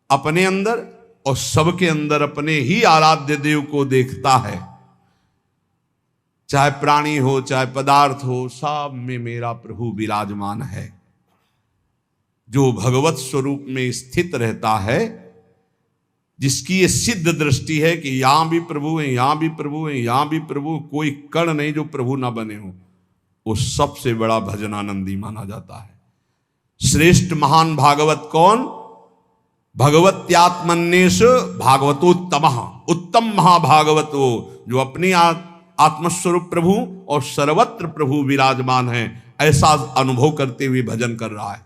S1: अपने अंदर और सबके अंदर अपने ही आराध्य देव को देखता है। चाहे प्राणी हो, चाहे पदार्थ हो, सब में मेरा प्रभु विराजमान है। जो भगवत स्वरूप में स्थित रहता है, जिसकी ये सिद्ध दृष्टि है कि यहां भी प्रभु है, यहां भी प्रभु है, यहां भी प्रभु, कोई कण नहीं जो प्रभु ना बने हो, वो सबसे बड़ा भजनानंदी माना जाता है। श्रेष्ठ महान भागवत कौन? भगवत्यात्मन्येषु भागवतोत्तमः। उत्तम महाभागवत वो जो अपनी आत्मस्वरूप प्रभु और सर्वत्र प्रभु विराजमान है, ऐसा अनुभव करते हुए भजन कर रहा है।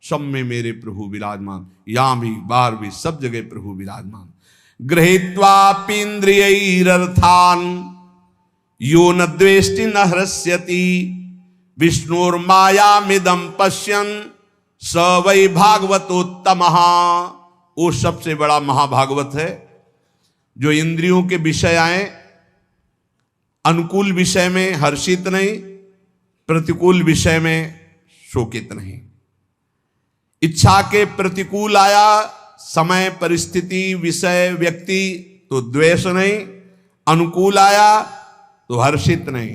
S1: सब में मेरे प्रभु विराजमान, यहां भी बाहर भी सब जगह प्रभु विराजमान। गृहीत्वापीन्द्रियैरर्थान् यो न द्वेष्टि न हृष्यति विष्णुर्मायामिदं पश्यन् स वै भागवतोत्तमः। वो सबसे बड़ा महाभागवत है जो इंद्रियों के विषय आए, अनुकूल विषय में हर्षित नहीं, प्रतिकूल विषय में शोकित नहीं। इच्छा के प्रतिकूल आया, समय परिस्थिति विषय व्यक्ति तो द्वेष नहीं, अनुकूल आया तो हर्षित नहीं।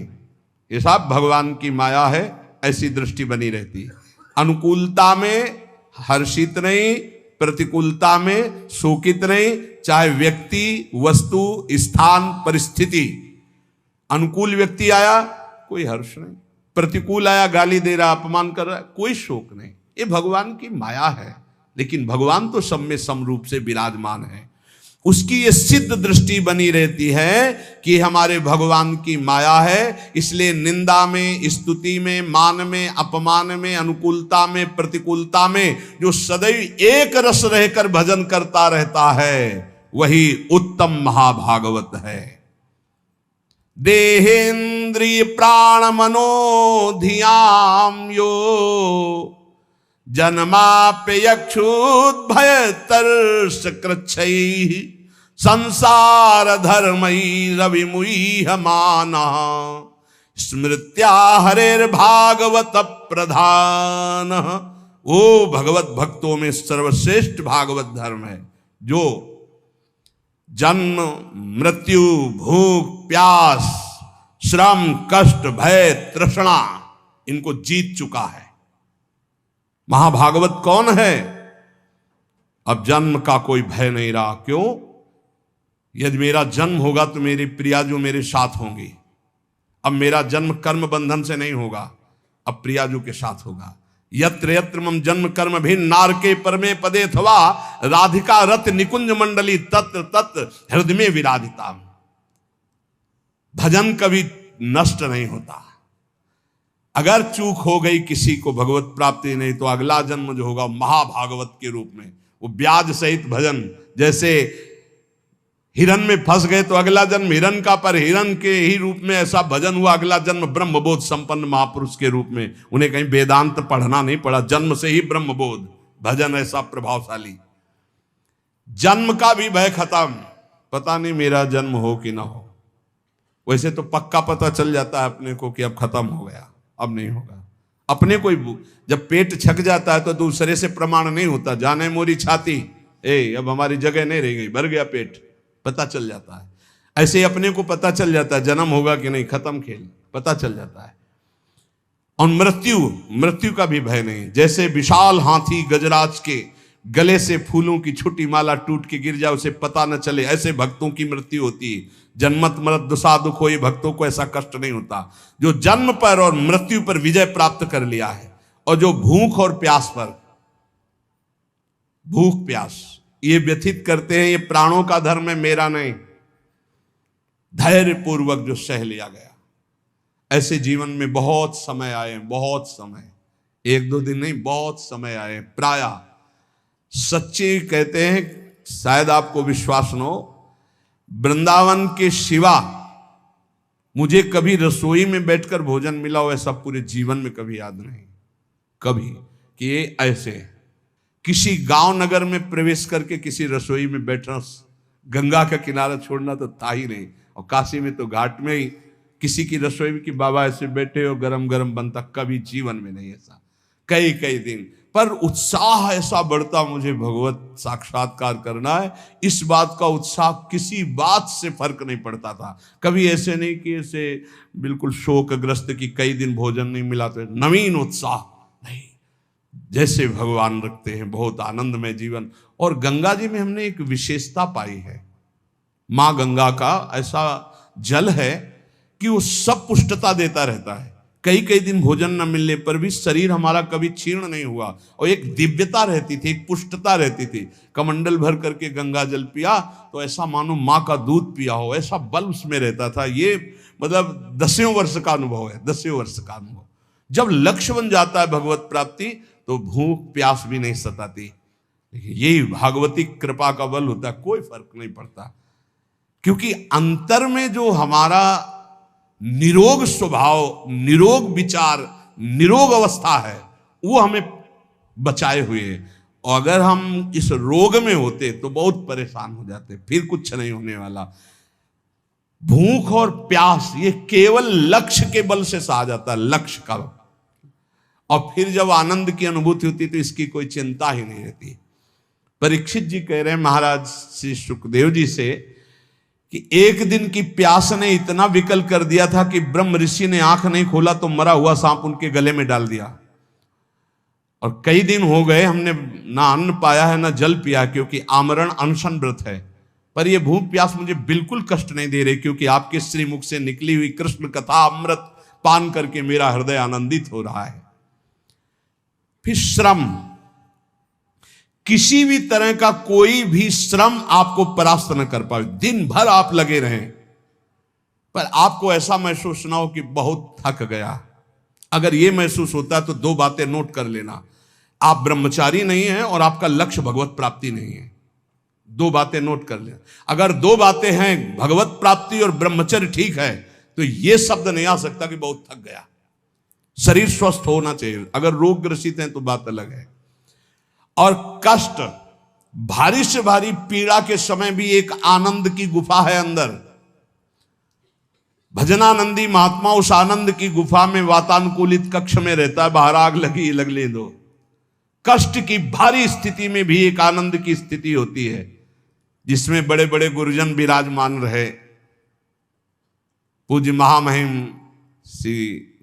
S1: ये सब भगवान की माया है, ऐसी दृष्टि बनी रहती है। अनुकूलता में हर्षित नहीं, प्रतिकूलता में शोकित नहीं, चाहे व्यक्ति, वस्तु, स्थान, परिस्थिति। अनुकूल व्यक्ति आया कोई हर्ष नहीं, प्रतिकूल आया गाली दे रहा, अपमान कर रहा, कोई शोक नहीं। ये भगवान की माया है। लेकिन भगवान तो सब में समरूप से विराजमान है, उसकी ये सिद्ध दृष्टि बनी रहती है कि हमारे भगवान की माया है। इसलिए निंदा में, स्तुति में, मान में, अपमान में, अनुकूलता में, प्रतिकूलता में जो सदैव एक रस रहकर भजन करता रहता है वही उत्तम महाभागवत है। देहेन्द्रिय प्राण मनो धियाम यो जन्माप्यक्षुद्भय तर्ष कृच्छैः संसार धर्मैः रविमुह्य मानः स्मृत्या हरेर्भागवत प्रधान। वो भगवत भक्तों में सर्वश्रेष्ठ भागवत धर्म है जो जन्म, मृत्यु, भूख, प्यास, श्रम, कष्ट, भय, तृष्णा इनको जीत चुका है। महाभागवत कौन है? अब जन्म का कोई भय नहीं रहा। क्यों? यदि मेरा जन्म होगा तो मेरी प्रिया जो मेरे साथ होंगी। अब मेरा जन्म कर्म बंधन से नहीं होगा, अब प्रिया जो के साथ होगा। यत्र यत्र मम जन्म कर्म भिन्न नारके परमे पदे अथवा राधिका रत निकुंज मंडली तत्र तत्र हृदय में विराजिता। भजन कभी नष्ट नहीं होता। अगर चूक हो गई किसी को भगवत प्राप्ति नहीं तो अगला जन्म जो होगा महाभागवत के रूप में, वो ब्याज सहित भजन। जैसे हिरन में फंस गए तो अगला जन्म हिरन का, पर हिरन के ही रूप में ऐसा भजन हुआ, अगला जन्म ब्रह्मबोध संपन्न महापुरुष के रूप में। उन्हें कहीं वेदांत पढ़ना नहीं पड़ा, जन्म से ही ब्रह्मबोध। भजन ऐसा प्रभावशाली। जन्म का भी भय खत्म, पता नहीं मेरा जन्म हो कि ना हो। वैसे तो पक्का पता चल जाता है अपने को कि अब खत्म हो गया, अब नहीं होगा। अपने को जब पेट छक जाता है तो दूसरे से प्रमाण नहीं होता, जाने मोरी छाती, अब हमारी जगह नहीं रह गई, भर गया पेट, पता चल जाता है। ऐसे ही अपने को पता चल जाता है जन्म होगा कि नहीं, खत्म खेल, पता चल जाता है। और मृत्यु का भी भय नहीं। जैसे विशाल हाथी गजराज के गले से फूलों की छोटी माला टूट के गिर जाए, उसे पता न चले, ऐसे भक्तों की मृत्यु होती है। जन्मत मरत दुसा दुख हो, ये भक्तों को ऐसा कष्ट नहीं होता। जो जन्म पर और मृत्यु पर विजय प्राप्त कर लिया है, और जो भूख और प्यास पर, भूख प्यास ये व्यथित करते हैं, ये प्राणों का धर्म है, मेरा नहीं। धैर्य पूर्वक जो सह लिया गया। ऐसे जीवन में बहुत समय आए, बहुत समय, एक दो दिन नहीं, बहुत समय आए। प्रायः सच्चे कहते हैं, शायद आपको विश्वास न हो, वृंदावन के सिवा मुझे कभी रसोई में बैठकर भोजन मिला हो ऐसा पूरे जीवन में कभी याद नहीं। कभी कि ये ऐसे किसी गांव नगर में प्रवेश करके किसी रसोई में बैठना, गंगा का किनारा छोड़ना तो था ही नहीं। और काशी में तो घाट में ही किसी की रसोई में कि बाबा ऐसे बैठे हो, गरम गरम बनता, कभी जीवन में नहीं ऐसा। कई कई दिन पर उत्साह ऐसा बढ़ता, मुझे भगवत साक्षात्कार करना है, इस बात का उत्साह किसी बात से फर्क नहीं पड़ता था। कभी ऐसे नहीं कि ऐसे बिल्कुल शोकग्रस्त कि कई दिन भोजन नहीं मिला, तो नवीन उत्साह नहीं। जैसे भगवान रखते हैं, बहुत आनंदमय जीवन। और गंगा जी में हमने एक विशेषता पाई है, माँ गंगा का ऐसा जल है कि वो सब पुष्टता देता रहता है। कई कई दिन भोजन न मिलने पर भी शरीर हमारा कभी क्षीण नहीं हुआ, और एक दिव्यता रहती थी, एक पुष्टता रहती थी। कमंडल भर करके गंगा जल पिया तो ऐसा मानो माँ का दूध पिया हो, ऐसा बल उसमें रहता था। ये मतलब 10वें वर्ष का अनुभव है, 10वें वर्ष का अनुभव। जब लक्ष्य बन जाता है भगवत प्राप्ति तो भूख प्यास भी नहीं सताती। यही भागवती कृपा का बल होता है, कोई फर्क नहीं पड़ता। क्योंकि अंतर में जो हमारा निरोग स्वभाव, निरोग विचार, निरोग अवस्था है वो हमें बचाए हुए है। और अगर हम इस रोग में होते तो बहुत परेशान हो जाते, फिर कुछ नहीं होने वाला। भूख और प्यास ये केवल लक्ष्य के बल से सहा जाता है, लक्ष्य का। और फिर जब आनंद की अनुभूति होती तो इसकी कोई चिंता ही नहीं रहती। परीक्षित जी कह रहे हैं महाराज श्री सुखदेव जी से कि एक दिन की प्यास ने इतना विकल कर दिया था कि ब्रह्म ऋषि ने आंख नहीं खोला तो मरा हुआ सांप उनके गले में डाल दिया। और कई दिन हो गए हमने ना अन्न पाया है ना जल पिया, क्योंकि आमरण अनशन व्रत है। पर यह भूख प्यास मुझे बिल्कुल कष्ट नहीं दे रही, क्योंकि आपके श्रीमुख से निकली हुई कृष्ण कथा अमृत पान करके मेरा हृदय आनंदित हो रहा है। फिर श्रम, किसी भी तरह का कोई भी श्रम आपको परास्त न कर पाए। दिन भर आप लगे रहें पर आपको ऐसा महसूस ना हो कि बहुत थक गया। अगर यह महसूस होता है तो दो बातें नोट कर लेना, आप ब्रह्मचारी नहीं हैं और आपका लक्ष्य भगवत प्राप्ति नहीं है। दो बातें नोट कर लेना। अगर दो बातें हैं, भगवत प्राप्ति और ब्रह्मचर्य ठीक है, तो यह शब्द नहीं आ सकता कि बहुत थक गया। शरीर स्वस्थ होना चाहिए। अगर रोग ग्रसित हैं तो बात अलग है। और कष्ट, भारी से भारी पीड़ा के समय भी एक आनंद की गुफा है अंदर। भजनानंदी महात्मा उस आनंद की गुफा में वातानुकूलित कक्ष में रहता है, बाहर आग लगी लगने दो। कष्ट की भारी स्थिति में भी एक आनंद की स्थिति होती है जिसमें बड़े बड़े गुरुजन विराजमान रहे। पूज्य महामहिम श्री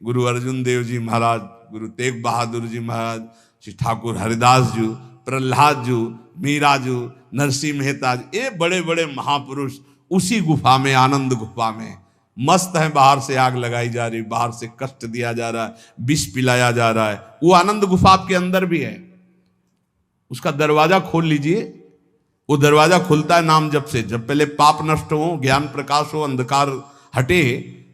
S1: गुरु अर्जुन देव जी महाराज, गुरु तेग बहादुर जी महाराज, श्री ठाकुर हरिदास जी, प्रहलाद जी, मीरा जी, नरसिंह मेहता जी, ये बड़े बड़े महापुरुष उसी गुफा में, आनंद गुफा में मस्त है। बाहर से आग लगाई जा रही, बाहर से कष्ट दिया जा रहा है, विष पिलाया जा रहा है, वो आनंद गुफा आपके अंदर भी है। उसका दरवाजा खोल लीजिए, वो दरवाजा खुलता है नाम जप से। जब पहले पाप नष्ट हो, ज्ञान प्रकाश हो, अंधकार हटे,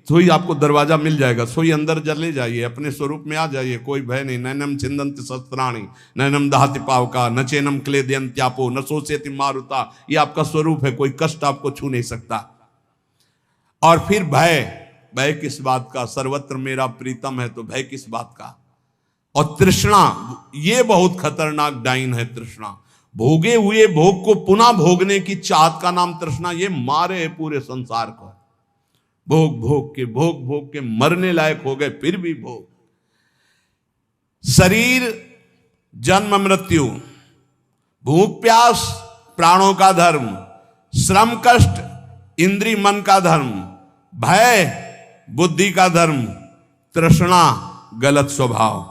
S1: तो ही आपको दरवाजा मिल जाएगा। सोई अंदर चले जाइए, अपने स्वरूप में आ जाइए, कोई भय नहीं। नैनम छिंदंत शस्त्राणि नैनम दहति पावका न चैनम क्लेदयन्त्यापो न शोषयति मारुता। ये आपका स्वरूप है, कोई कष्ट आपको छू नहीं सकता। और फिर भय, भय किस बात का? सर्वत्र मेरा प्रीतम है, तो भय किस बात का? और तृष्णा, ये बहुत खतरनाक डाइन है तृष्णा। भोगे हुए भोग को पुनः भोगने की चाहत का नाम तृष्णा। ये मारे है पूरे संसार को। भोग भोग के मरने लायक हो गए, फिर भी भोग। शरीर जन्म मृत्यु, भूख प्यास प्राणों का धर्म, श्रम कष्ट इंद्री मन का धर्म, भय बुद्धि का धर्म, तृष्णा गलत स्वभाव।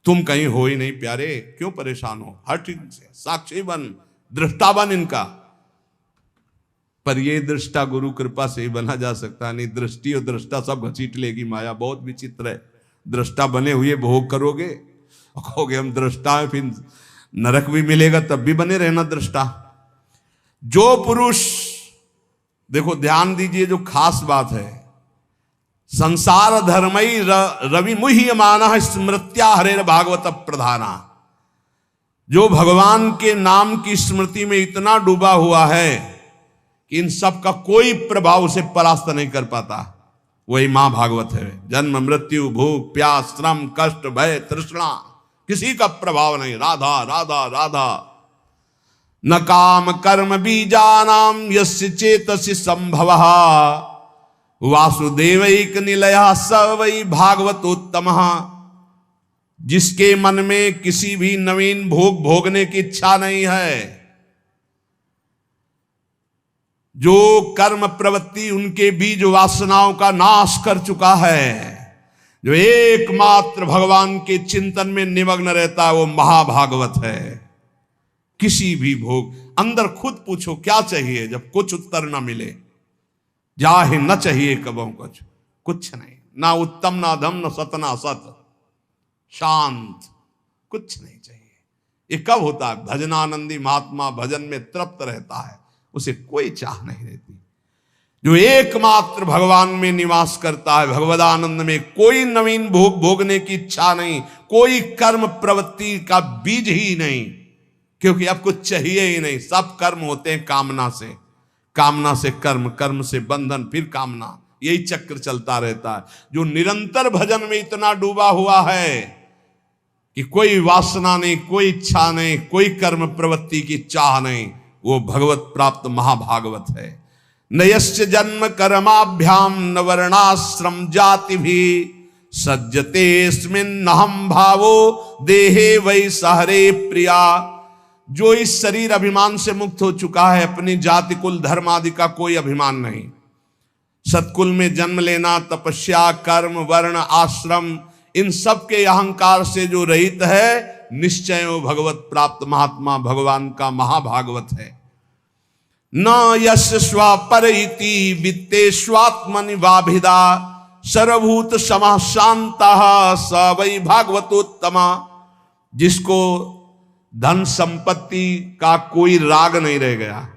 S1: तुम कहीं हो ही नहीं प्यारे, क्यों परेशान हो? हट इनसे, साक्षी बन, दृष्टा बन इनका। पर ये दृष्टा गुरु कृपा से ही बना जा सकता नहीं। दृष्टि और दृष्टा सब घसीट लेगी माया, बहुत विचित्र है। दृष्टा बने हुए भोग करोगे और कहोगे हम दृष्टा है, फिर नरक भी मिलेगा, तब भी बने रहना दृष्टा। जो पुरुष, देखो ध्यान दीजिए, जो खास बात है, संसार धर्मई रवि मुह्यमानः स्मृत्या हरेर भागवत प्रधाना। जो भगवान के नाम की स्मृति में इतना डूबा हुआ है कि इन सब का कोई प्रभाव उसे परास्त नहीं कर पाता, वही मां भागवत है। जन्म मृत्यु भूख प्यास श्रम कष्ट भय तृष्णा, किसी का प्रभाव नहीं। राधा राधा राधा। न काम कर्म बीजानाम यस्य चेतसि संभवः वासुदेवैक निलयः स वै भागवतोत्तमः। जिसके मन में किसी भी नवीन भोग भोगने की इच्छा नहीं है, जो कर्म प्रवृत्ति उनके बीज वासनाओं का नाश कर चुका है, जो एकमात्र भगवान के चिंतन में निमग्न रहता है, वो महाभागवत है। किसी भी भोग, अंदर खुद पूछो क्या चाहिए, जब कुछ उत्तर ना मिले, जाहे न चाहिए कबों कुछ नहीं, ना उत्तम ना धम न सत ना सत, शांत, कुछ नहीं चाहिए। ये कब होता है? भजनानंदी महात्मा भजन में तृप्त रहता है, उसे कोई चाह नहीं रहती। जो एकमात्र भगवान में निवास करता है, भगवदानंद में, कोई नवीन भोग भोगने की इच्छा नहीं, कोई कर्म प्रवृत्ति का बीज ही नहीं, क्योंकि अब कुछ चाहिए ही नहीं। सब कर्म होते हैं कामना से, कामना से कर्म, कर्म से बंधन, फिर कामना, यही चक्र चलता रहता है। जो निरंतर भजन में इतना डूबा हुआ है कि कोई वासना नहीं, कोई इच्छा नहीं, कोई कर्म प्रवृत्ति की चाह नहीं, वो भगवत प्राप्त महाभागवत है। नयस्य जन्म कर्माभ्याम न वर्णाश्रम जाति भी सज्जते स्मिन्नहम भावो देहे वै सहरे प्रिया। जो इस शरीर अभिमान से मुक्त हो चुका है, अपनी जाति कुल धर्म आदि का कोई अभिमान नहीं, सत्कुल में जन्म लेना, तपस्या, कर्म, वर्ण, आश्रम, इन सब के अहंकार से जो रहित है, निश्चय वो भगवत प्राप्त महात्मा भगवान का महाभागवत है। न यश स्वपर इति वित्तेष्वात्मनि वाभिदा सर्वभूत समः शान्तः स वै भागवतोत्तमा। जिसको धन संपत्ति का कोई राग नहीं रह गया,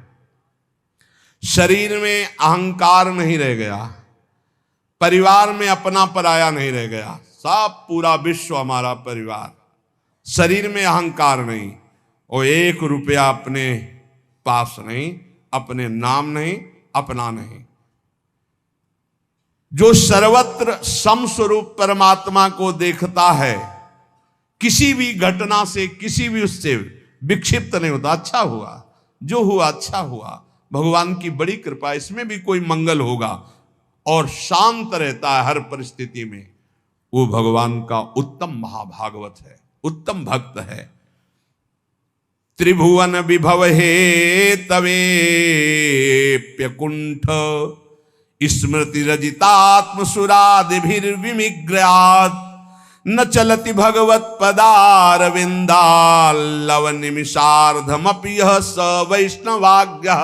S1: शरीर में अहंकार नहीं रह गया, परिवार में अपना पराया नहीं रह गया, सब पूरा विश्व हमारा परिवार, शरीर में अहंकार नहीं, और 1 रुपया अपने पास नहीं, अपने नाम नहीं, अपना नहीं। जो सर्वत्र समस्वरूप परमात्मा को देखता है, किसी भी घटना से, किसी भी उससे विक्षिप्त नहीं होता। अच्छा हुआ, जो हुआ अच्छा हुआ, भगवान की बड़ी कृपा, इसमें भी कोई मंगल होगा, और शांत रहता है हर परिस्थिति में, वो भगवान का उत्तम महाभागवत है, उत्तम भक्त है। त्रिभुवन विभव हे तवेप्यकुंठ स्मृति रजितात्म सुरादिभिर्विमिग्रयात् न चलति भगवत पदारविंदाल्लव निमिषार्धमपि यः स वैष्णवाज्ञः।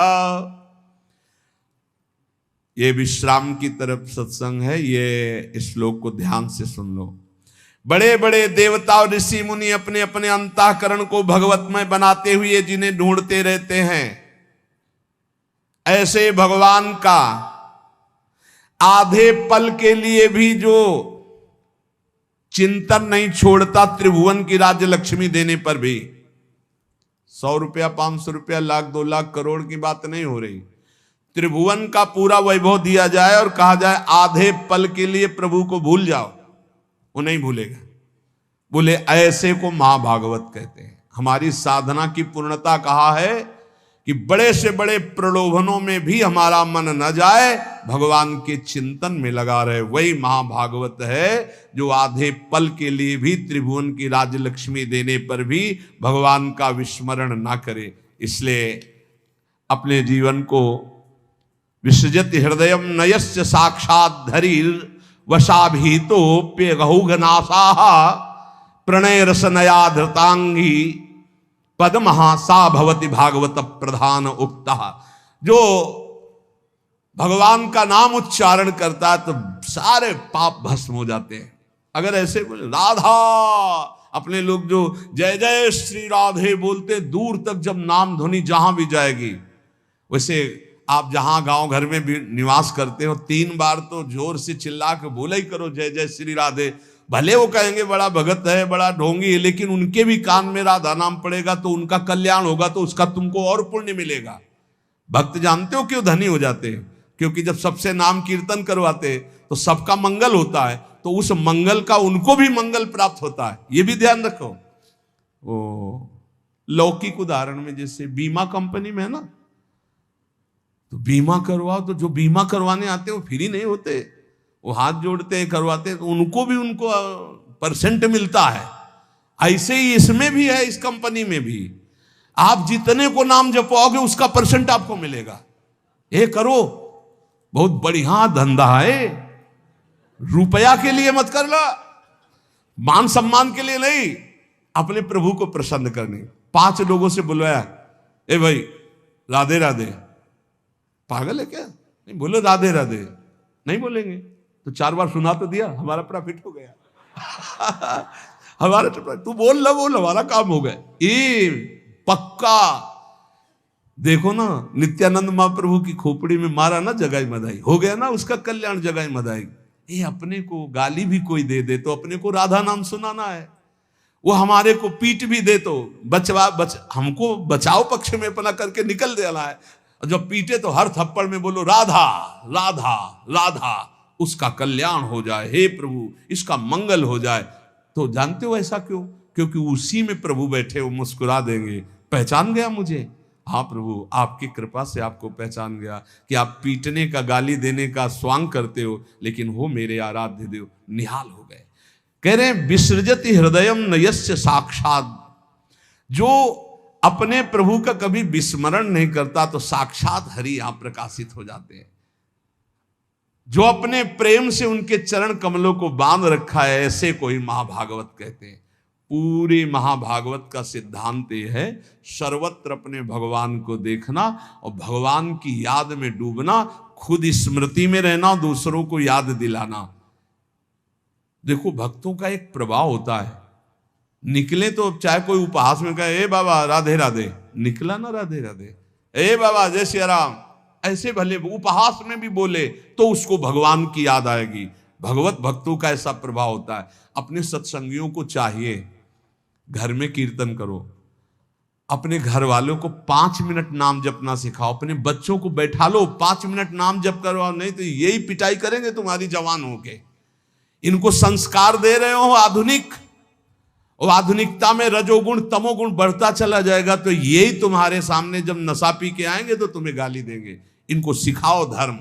S1: ये विश्राम की तरफ सत्संग है, ये श्लोक को ध्यान से सुन लो। बड़े बड़े देवता और ऋषि मुनि अपने अपने अंतःकरण को भगवतमय बनाते हुए जिन्हें ढूंढते रहते हैं, ऐसे भगवान का आधे पल के लिए भी जो चिंतन नहीं छोड़ता, त्रिभुवन की राज्य लक्ष्मी देने पर भी 100 रुपया, 500 रुपया, लाख, 2 लाख, करोड़ की बात नहीं हो रही। त्रिभुवन का पूरा वैभव दिया जाए और कहा जाए आधे पल के लिए प्रभु को भूल जाओ, वो नहीं भूलेगा। बोले ऐसे को महाभागवत कहते हैं। हमारी साधना की पूर्णता कहा है कि बड़े से बड़े प्रलोभनों में भी हमारा मन न जाए, भगवान के चिंतन में लगा रहे, वही महाभागवत है। जो आधे पल के लिए भी त्रिभुवन की राज्य लक्ष्मी देने पर भी भगवान का विस्मरण ना करे। इसलिए अपने जीवन को विसृजति हृदयम नयस्य साक्षात धरीर वशाभीतोप्यगहुघनासाः प्रणय रसनया धृतांगी पद्महा सा भवति भागवत प्रधान उक्ता। जो भगवान का नाम उच्चारण करता है तो सारे पाप भस्म हो जाते हैं। अगर ऐसे बोले राधा, अपने लोग जो जय जय श्री राधे बोलते, दूर तक जब नाम ध्वनि जहां भी जाएगी, वैसे आप जहां गांव घर में भी निवास करते हो, 3 बार तो जोर से चिल्ला के बोला ही करो जय जय श्री राधे। भले वो कहेंगे बड़ा भगत है, बड़ा ढोंगी है, लेकिन उनके भी कान में राधा नाम पड़ेगा तो उनका कल्याण होगा, तो उसका तुमको और पुण्य मिलेगा। भक्त जानते हो क्यों धनी हो जाते हैं? क्योंकि जब सबसे नाम कीर्तन करवाते तो सबका मंगल होता है, तो उस मंगल का उनको भी मंगल प्राप्त होता है। ये भी ध्यान रखो। ओ लौकिक उदाहरण में जैसे बीमा कंपनी में है ना, तो बीमा करवाओ, तो जो बीमा करवाने आते हैं वो फ्री नहीं होते, वो हाथ जोड़ते हैं, करवाते हैं, तो उनको भी उनको परसेंट मिलता है। ऐसे ही इसमें भी है, इस कंपनी में भी आप जितने को नाम जपवाओगे उसका परसेंट आपको मिलेगा। ये करो, बहुत बढ़िया धंधा है। रुपया के लिए मत कर लो, मान सम्मान के लिए नहीं, अपने प्रभु को प्रसन्न करने। 5 लोगों से बुलवाया, ए भाई राधे राधे। पागल है क्या? नहीं बोलो राधे राधे, नहीं बोलेंगे तो 4 बार सुना तो दिया, हमारा प्रॉफिट हो गया। हमारा तू बोल हमारा काम हो गया। ये पक्का देखो ना, नित्यानंद महाप्रभु की खोपड़ी में मारा ना जगाई मदाई, हो गया ना उसका कल्याण जगाई मदाई। ये अपने को गाली भी कोई दे दे तो अपने को राधा नाम सुनाना है, वो हमारे को पीट भी दे तो हमको बचाव पक्ष में अपना करके निकल देना है। और जब पीटे तो हर थप्पड़ में बोलो राधा राधा राधा, उसका कल्याण हो जाए, हे प्रभु इसका मंगल हो जाए। तो जानते हो ऐसा क्यों? क्योंकि उसी में प्रभु बैठे, वो मुस्कुरा देंगे, पहचान गया मुझे? हाँ प्रभु, आपकी कृपा से आपको पहचान गया कि आप पीटने का, गाली देने का स्वांग करते हो, लेकिन हो मेरे आराध्य देव, निहाल हो गए। कह रहे हैं विसृजति हृदयम नयस्य साक्षात, जो अपने प्रभु का कभी विस्मरण नहीं करता तो साक्षात हरि यहां प्रकाशित हो जाते हैं। जो अपने प्रेम से उनके चरण कमलों को बांध रखा है, ऐसे कोई महाभागवत कहते हैं। पूरे महाभागवत का सिद्धांत यह है, सर्वत्र अपने भगवान को देखना और भगवान की याद में डूबना, खुद स्मृति में रहना, दूसरों को याद दिलाना। देखो भक्तों का एक प्रभाव होता है, निकले तो चाहे कोई उपहास में कहे ए बाबा राधे राधे, निकला ना राधे राधे, ए बाबा जय श्री राम, ऐसे भले उपहास में भी बोले तो उसको भगवान की याद आएगी। भगवत भक्तों का ऐसा प्रभाव होता है। अपने सत्संगियों को चाहिए घर में कीर्तन करो, अपने घर वालों को 5 मिनट नाम जपना सिखाओ, अपने बच्चों को बैठा लो 5 मिनट नाम जप करवाओ, नहीं तो यही पिटाई करेंगे तुम्हारी जवान होके। इनको संस्कार दे रहे हो आधुनिक, और आधुनिकता में रजोगुण तमोगुण बढ़ता चला जाएगा, तो यही तुम्हारे सामने जब नशा पी के आएंगे तो तुम्हें गाली देंगे। इनको सिखाओ धर्म,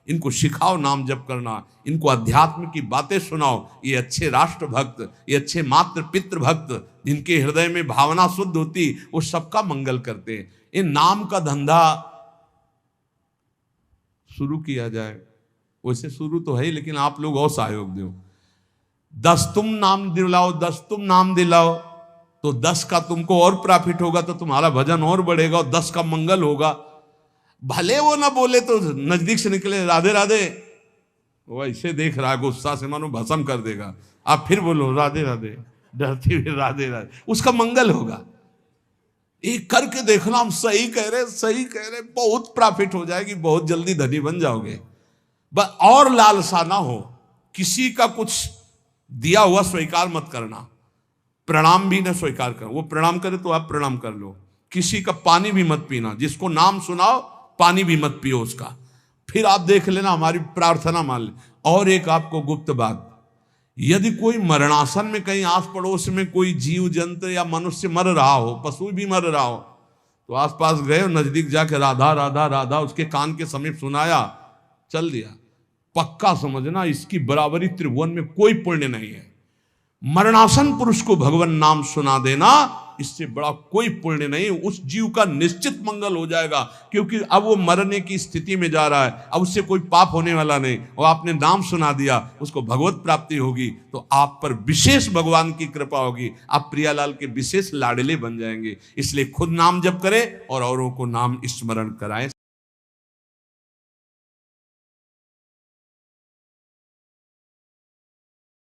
S1: इनको सिखाओ नाम जप करना, इनको अध्यात्म की बातें सुनाओ। ये अच्छे राष्ट्र भक्त, ये अच्छे मातृ पितृ भक्त, जिनके हृदय में भावना शुद्ध होती, वो सबका मंगल करते हैं। ये नाम का धंधा शुरू किया जाए, वैसे शुरू तो है ही, लेकिन आप लोग और सहयोग दो। 10 तुम नाम दिलाओ, 10 तुम नाम दिलाओ, तो 10 का तुमको और प्रॉफिट होगा, तो तुम्हारा भजन और बढ़ेगा और 10 का मंगल होगा। भले वो ना बोले तो नजदीक से निकले राधे राधे, वो ऐसे देख रहा है गुस्सा से मानो भस्म कर देगा, आप फिर बोलो राधे राधे, डरती हुई राधे राधे, उसका मंगल होगा। एक करके देखना, हम सही कह रहे, सही कह रहे, बहुत प्रॉफिट हो जाएगी, बहुत जल्दी धनी बन जाओगे। बस और लालसा ना हो, किसी का कुछ दिया हुआ स्वीकार मत करना, प्रणाम भी ना स्वीकार कर, वो प्रणाम करे तो आप प्रणाम कर लो। किसी का पानी भी मत पीना, जिसको नाम सुनाओ पानी भी मत पियो उसका, फिर आप देख लेना हमारी प्रार्थना मान ले। और एक आपको गुप्त बात, यदि कोई मरणासन में कहीं आस पड़ोस में कोई जीव जंतु या मनुष्य मर रहा हो, पशु भी मर रहा हो, तो आसपास गए और नजदीक जाके राधा राधा राधा उसके कान के समीप सुनाया, चल दिया, पक्का समझना इसकी बराबरी त्रिभुवन में कोई पुण्य नहीं है। मरणासन पुरुष को भगवान नाम सुना देना, इससे बड़ा कोई पुण्य नहीं। उस जीव का निश्चित मंगल हो जाएगा, क्योंकि अब वो मरने की स्थिति में जा रहा है, अब उससे कोई पाप होने वाला नहीं, और आपने नाम सुना दिया, उसको भगवत प्राप्ति होगी, तो आप पर विशेष भगवान की कृपा होगी, आप प्रियालाल के विशेष लाडले बन जाएंगे। इसलिए खुद नाम जप करें और औरों को नाम स्मरण कराएं।